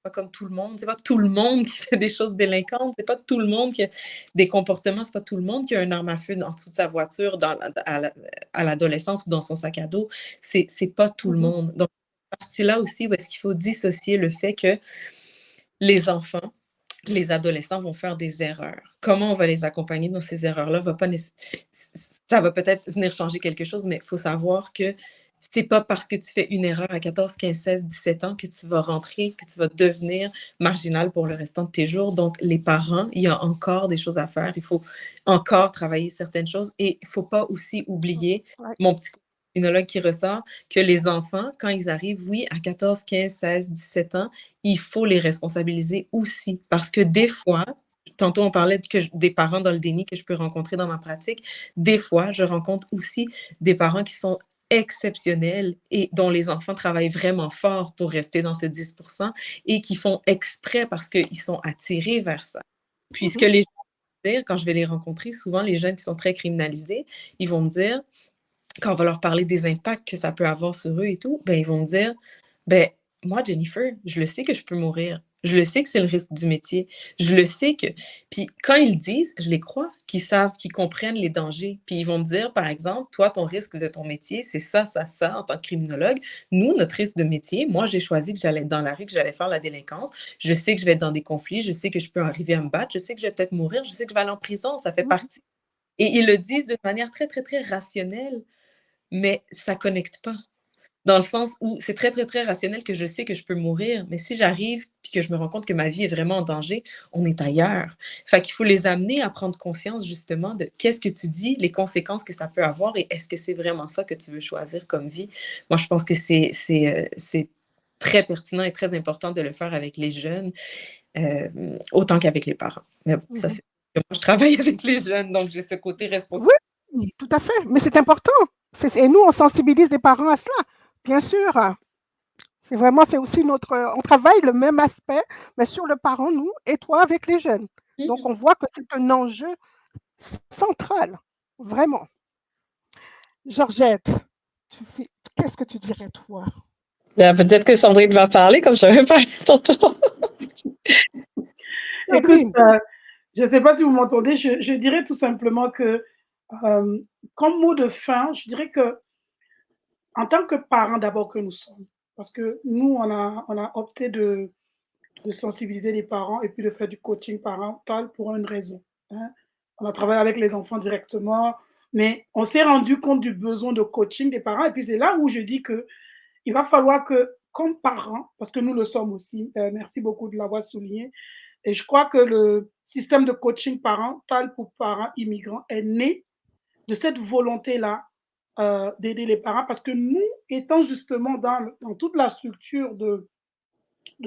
pas comme tout le monde, c'est pas tout le monde qui fait des choses délinquantes, c'est pas tout le monde qui a des comportements, c'est pas tout le monde qui a une arme à feu dans toute sa voiture à l'adolescence ou dans son sac à dos, c'est pas tout le monde. Donc, cette partie-là aussi, où est-ce qu'il faut dissocier le fait que les enfants, les adolescents vont faire des erreurs. Comment on va les accompagner dans ces erreurs-là? Ça va peut-être venir changer quelque chose, mais il faut savoir que c'est pas parce que tu fais une erreur à 14, 15, 16, 17 ans que tu vas rentrer, que tu vas devenir marginal pour le restant de tes jours. Donc, les parents, il y a encore des choses à faire. Il faut encore travailler certaines choses et il ne faut pas aussi oublier mon petit criminologue qui ressort, que les enfants, quand ils arrivent, oui, à 14, 15, 16, 17 ans, il faut les responsabiliser aussi. Parce que des fois, tantôt on parlait des parents dans le déni que je peux rencontrer dans ma pratique, des fois, je rencontre aussi des parents qui sont exceptionnels et dont les enfants travaillent vraiment fort pour rester dans ce 10% et qui font exprès parce qu'ils sont attirés vers ça. Puisque les gens vont dire, quand je vais les rencontrer, souvent les jeunes qui sont très criminalisés, ils vont me dire, quand on va leur parler des impacts que ça peut avoir sur eux et tout, ben, ils vont me dire, ben, moi, Jennifer, je le sais que je peux mourir. Je le sais que c'est le risque du métier. Je le sais que... Puis quand ils le disent, je les crois, qu'ils savent, qu'ils comprennent les dangers. Puis ils vont me dire, par exemple, toi, ton risque de ton métier, c'est ça, ça, ça, en tant que criminologue. Nous, notre risque de métier, moi, j'ai choisi que j'allais être dans la rue, que j'allais faire la délinquance. Je sais que je vais être dans des conflits. Je sais que je peux arriver à me battre. Je sais que je vais peut-être mourir. Je sais que je vais aller en prison. Ça fait partie. Et ils le disent d'une manière très, très, très rationnelle. Mais ça ne connecte pas. Dans le sens où c'est très, très, très rationnel que je sais que je peux mourir, mais si j'arrive et que je me rends compte que ma vie est vraiment en danger, on est ailleurs. Fait qu'il faut les amener à prendre conscience justement de qu'est-ce que tu dis, les conséquences que ça peut avoir et est-ce que c'est vraiment ça que tu veux choisir comme vie. Moi, je pense que c'est très pertinent et très important de le faire avec les jeunes, autant qu'avec les parents. Mais bon, ça, c'est... Moi, je travaille avec les jeunes, donc j'ai ce côté responsable. Oui, tout à fait. Mais c'est important. Et nous, on sensibilise les parents à cela, bien sûr. C'est vraiment, c'est aussi on travaille le même aspect, mais sur le parent, nous, et toi avec les jeunes. Donc, on voit que c'est un enjeu central, vraiment. Georgette, qu'est-ce que tu dirais, toi? Bien, peut-être que Sandrine va parler, comme je n'avais pas tantôt. Écoute, je ne sais pas si vous m'entendez, je dirais tout simplement que, comme mot de fin, je dirais que, en tant que parents d'abord que nous sommes, parce que nous, on a opté de sensibiliser les parents et puis de faire du coaching parental pour une raison. Hein. On a travaillé avec les enfants directement, mais on s'est rendu compte du besoin de coaching des parents. Et puis c'est là où je dis qu'il va falloir que, comme parents, parce que nous le sommes aussi, merci beaucoup de l'avoir souligné, et je crois que le système de coaching parental pour parents immigrants est né de cette volonté-là d'aider les parents, parce que nous, étant justement dans toute la structure de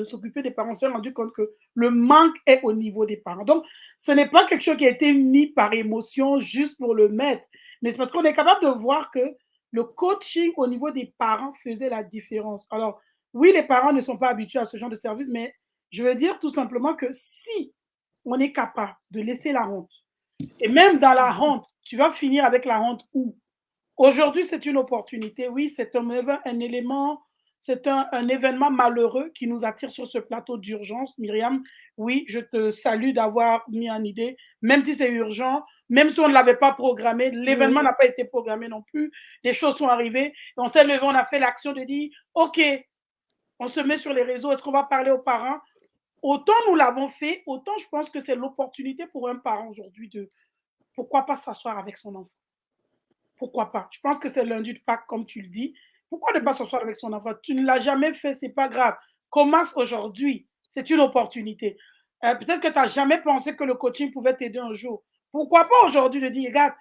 s'occuper des parents, on s'est rendu compte que le manque est au niveau des parents. Donc, ce n'est pas quelque chose qui a été mis par émotion juste pour le mettre, mais c'est parce qu'on est capable de voir que le coaching au niveau des parents faisait la différence. Alors, oui, les parents ne sont pas habitués à ce genre de service, mais je veux dire tout simplement que si on est capable de laisser la honte, et même dans la honte, tu vas finir avec la honte où aujourd'hui, c'est une opportunité. Oui, c'est un élément, c'est un événement malheureux qui nous attire sur ce plateau d'urgence. Myriam, oui, je te salue d'avoir mis en idée, même si c'est urgent, même si on ne l'avait pas programmé, l'événement n'a pas été programmé non plus, des choses sont arrivées, on s'est levé, on a fait l'action de dire, OK, on se met sur les réseaux, est-ce qu'on va parler aux parents? autant nous l'avons fait, autant je pense que c'est l'opportunité pour un parent aujourd'hui de pourquoi pas s'asseoir avec son enfant. Pourquoi pas? Je pense que c'est lundi de Pâques, comme tu le dis. Pourquoi ne pas s'asseoir avec son enfant? Tu ne l'as jamais fait, c'est pas grave. Commence aujourd'hui. C'est une opportunité. Peut-être que tu n'as jamais pensé que le coaching pouvait t'aider un jour. Pourquoi pas aujourd'hui de dire, regarde,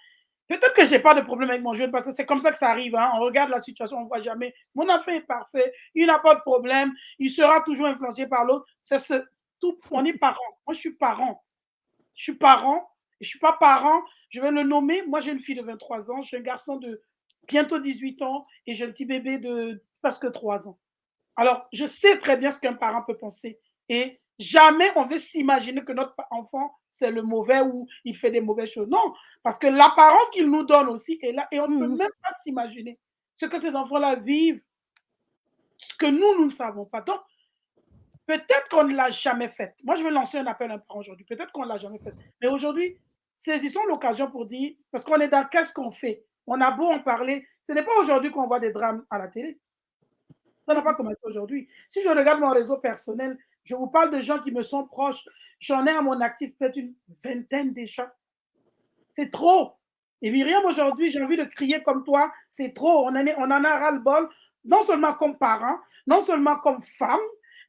peut-être que je n'ai pas de problème avec mon jeune parce que c'est comme ça que ça arrive. Hein. On regarde la situation, on ne voit jamais. Mon enfant est parfait, il n'a pas de problème, il sera toujours influencé par l'autre. On est parents. Moi, je suis parent. Je suis parent. Je ne suis pas parent. Je vais le nommer. Moi, j'ai une fille de 23 ans. J'ai un garçon de bientôt 18 ans et j'ai un petit bébé de presque 3 ans. Alors, je sais très bien ce qu'un parent peut penser. Et jamais on veut s'imaginer que notre enfant, c'est le mauvais ou il fait des mauvaises choses. Non, parce que l'apparence qu'il nous donne aussi est là et on ne peut même pas s'imaginer ce que ces enfants-là vivent, ce que nous ne savons pas. Donc, peut-être qu'on ne l'a jamais fait. Moi, je vais lancer un appel à un parent aujourd'hui. Peut-être qu'on ne l'a jamais fait. Mais aujourd'hui, saisissons l'occasion pour dire, parce qu'on est dans qu'est-ce qu'on fait. On a beau en parler. Ce n'est pas aujourd'hui qu'on voit des drames à la télé. Ça n'a pas commencé aujourd'hui. Si je regarde mon réseau personnel, je vous parle de gens qui me sont proches. J'en ai à mon actif peut-être une vingtaine déjà. C'est trop. Et Myriam, aujourd'hui, j'ai envie de crier comme toi. C'est trop. On en a ras-le-bol, non seulement comme parent, non seulement comme femme,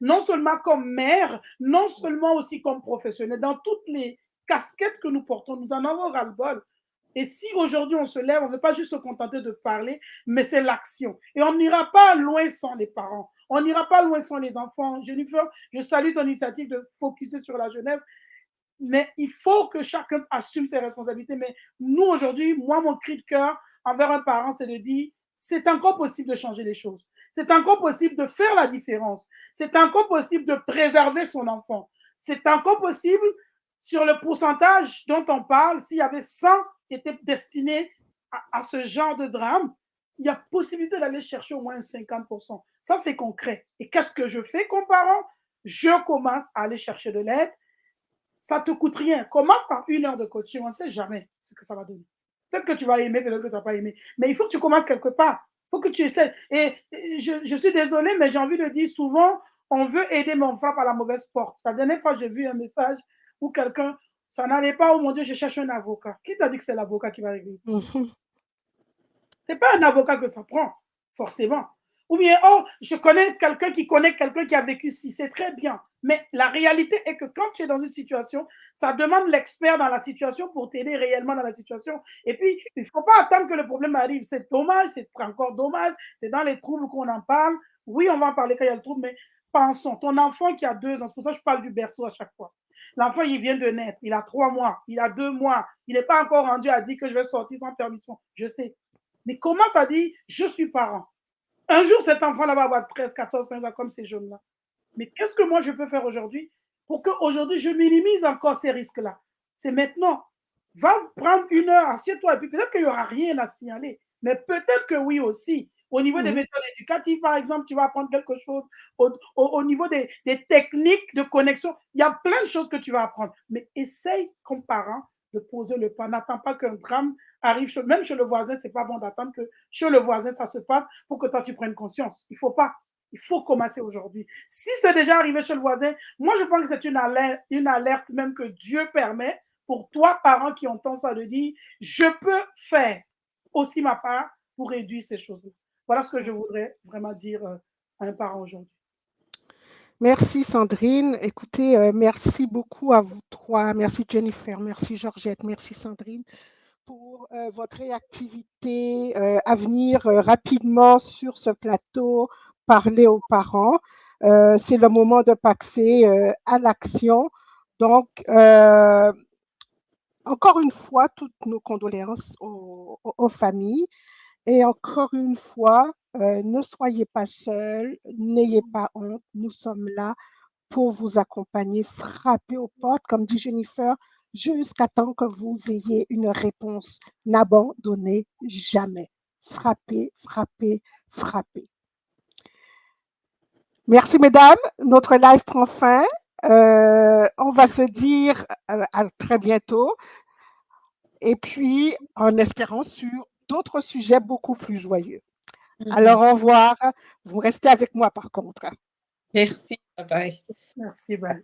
non seulement comme mère, non seulement aussi comme professionnel. Dans toutes les casquettes que nous portons, nous en avons ras-le-bol. Et si aujourd'hui on se lève, on ne veut pas juste se contenter de parler, mais c'est l'action. Et on n'ira pas loin sans les parents. On n'ira pas loin sans les enfants. Jennifer, je salue ton initiative de focuser sur la jeunesse. Mais il faut que chacun assume ses responsabilités. Mais nous, aujourd'hui, moi, mon cri de cœur envers un parent, c'est de dire, c'est encore possible de changer les choses. C'est encore possible de faire la différence. C'est encore possible de préserver son enfant. C'est encore possible, sur le pourcentage dont on parle, s'il y avait 100 qui étaient destinés à ce genre de drame, il y a possibilité d'aller chercher au moins 50%. Ça, c'est concret. Et qu'est-ce que je fais comme parent? Je commence à aller chercher de l'aide. Ça ne te coûte rien. Commence par 1 heure de coaching. On ne sait jamais ce que ça va donner. Peut-être que tu vas aimer, peut-être que tu ne vas pas aimer. Mais il faut que tu commences quelque part. Il faut que tu essaies. Et je suis désolée, mais j'ai envie de dire souvent, on veut aider, mais on frappe à la mauvaise porte. La dernière fois, j'ai vu un message où quelqu'un, ça n'allait pas, oh mon Dieu, je cherche un avocat. Qui t'a dit que c'est l'avocat qui va régler? Ce n'est pas un avocat que ça prend, forcément. Ou bien, oh, je connais quelqu'un qui a vécu ci, c'est très bien. Mais la réalité est que quand tu es dans une situation, ça demande l'expert dans la situation pour t'aider réellement dans la situation. Et puis, il ne faut pas attendre que le problème arrive. C'est dommage, c'est encore dommage. C'est dans les troubles qu'on en parle. Oui, on va en parler quand il y a le trouble, mais pensons, ton enfant qui a 2 ans, c'est pour ça que je parle du berceau à chaque fois. L'enfant, il vient de naître, il a 3 mois, il a 2 mois, il n'est pas encore rendu à dire que je vais sortir sans permission. Je sais. Mais commence à dire, je suis parent. Un jour, cet enfant-là va avoir 13, 14, 15 ans comme ces jeunes-là. Mais qu'est-ce que moi, je peux faire aujourd'hui pour qu'aujourd'hui, je minimise encore ces risques-là? C'est maintenant. Va prendre 1 heure, assieds-toi, et puis peut-être qu'il n'y aura rien à signaler. Mais peut-être que oui aussi. Au niveau des méthodes éducatives, par exemple, tu vas apprendre quelque chose. Au niveau des techniques de connexion, il y a plein de choses que tu vas apprendre. Mais essaye, comme parent, de poser le pas. N'attends pas qu'un drame arrive. Même chez le voisin, ce n'est pas bon d'attendre que chez le voisin, ça se passe pour que toi, tu prennes conscience. Il ne faut pas. Il faut commencer aujourd'hui. Si c'est déjà arrivé chez le voisin, moi, je pense que c'est une alerte même que Dieu permet pour toi, parents qui entendent ça, de dire, je peux faire aussi ma part pour réduire ces choses-là. Voilà ce que je voudrais vraiment dire à un parent aujourd'hui. Merci Sandrine. Écoutez, merci beaucoup à vous trois. Merci Jennifer, merci Georgette, merci Sandrine pour votre réactivité à venir rapidement sur ce plateau, parler aux parents. C'est le moment de passer à l'action. Donc, encore une fois, toutes nos condoléances aux familles. Et encore une fois, ne soyez pas seuls, n'ayez pas honte, nous sommes là pour vous accompagner, frapper aux portes, comme dit Jennifer, jusqu'à temps que vous ayez une réponse. N'abandonnez jamais. Frappez, frappez, frappez. Merci mesdames, notre live prend fin. On va se dire à très bientôt. Et puis, en espérant sur d'autres sujets beaucoup plus joyeux. Alors, au revoir. Vous restez avec moi, par contre. Merci. Bye bye. Merci, bye.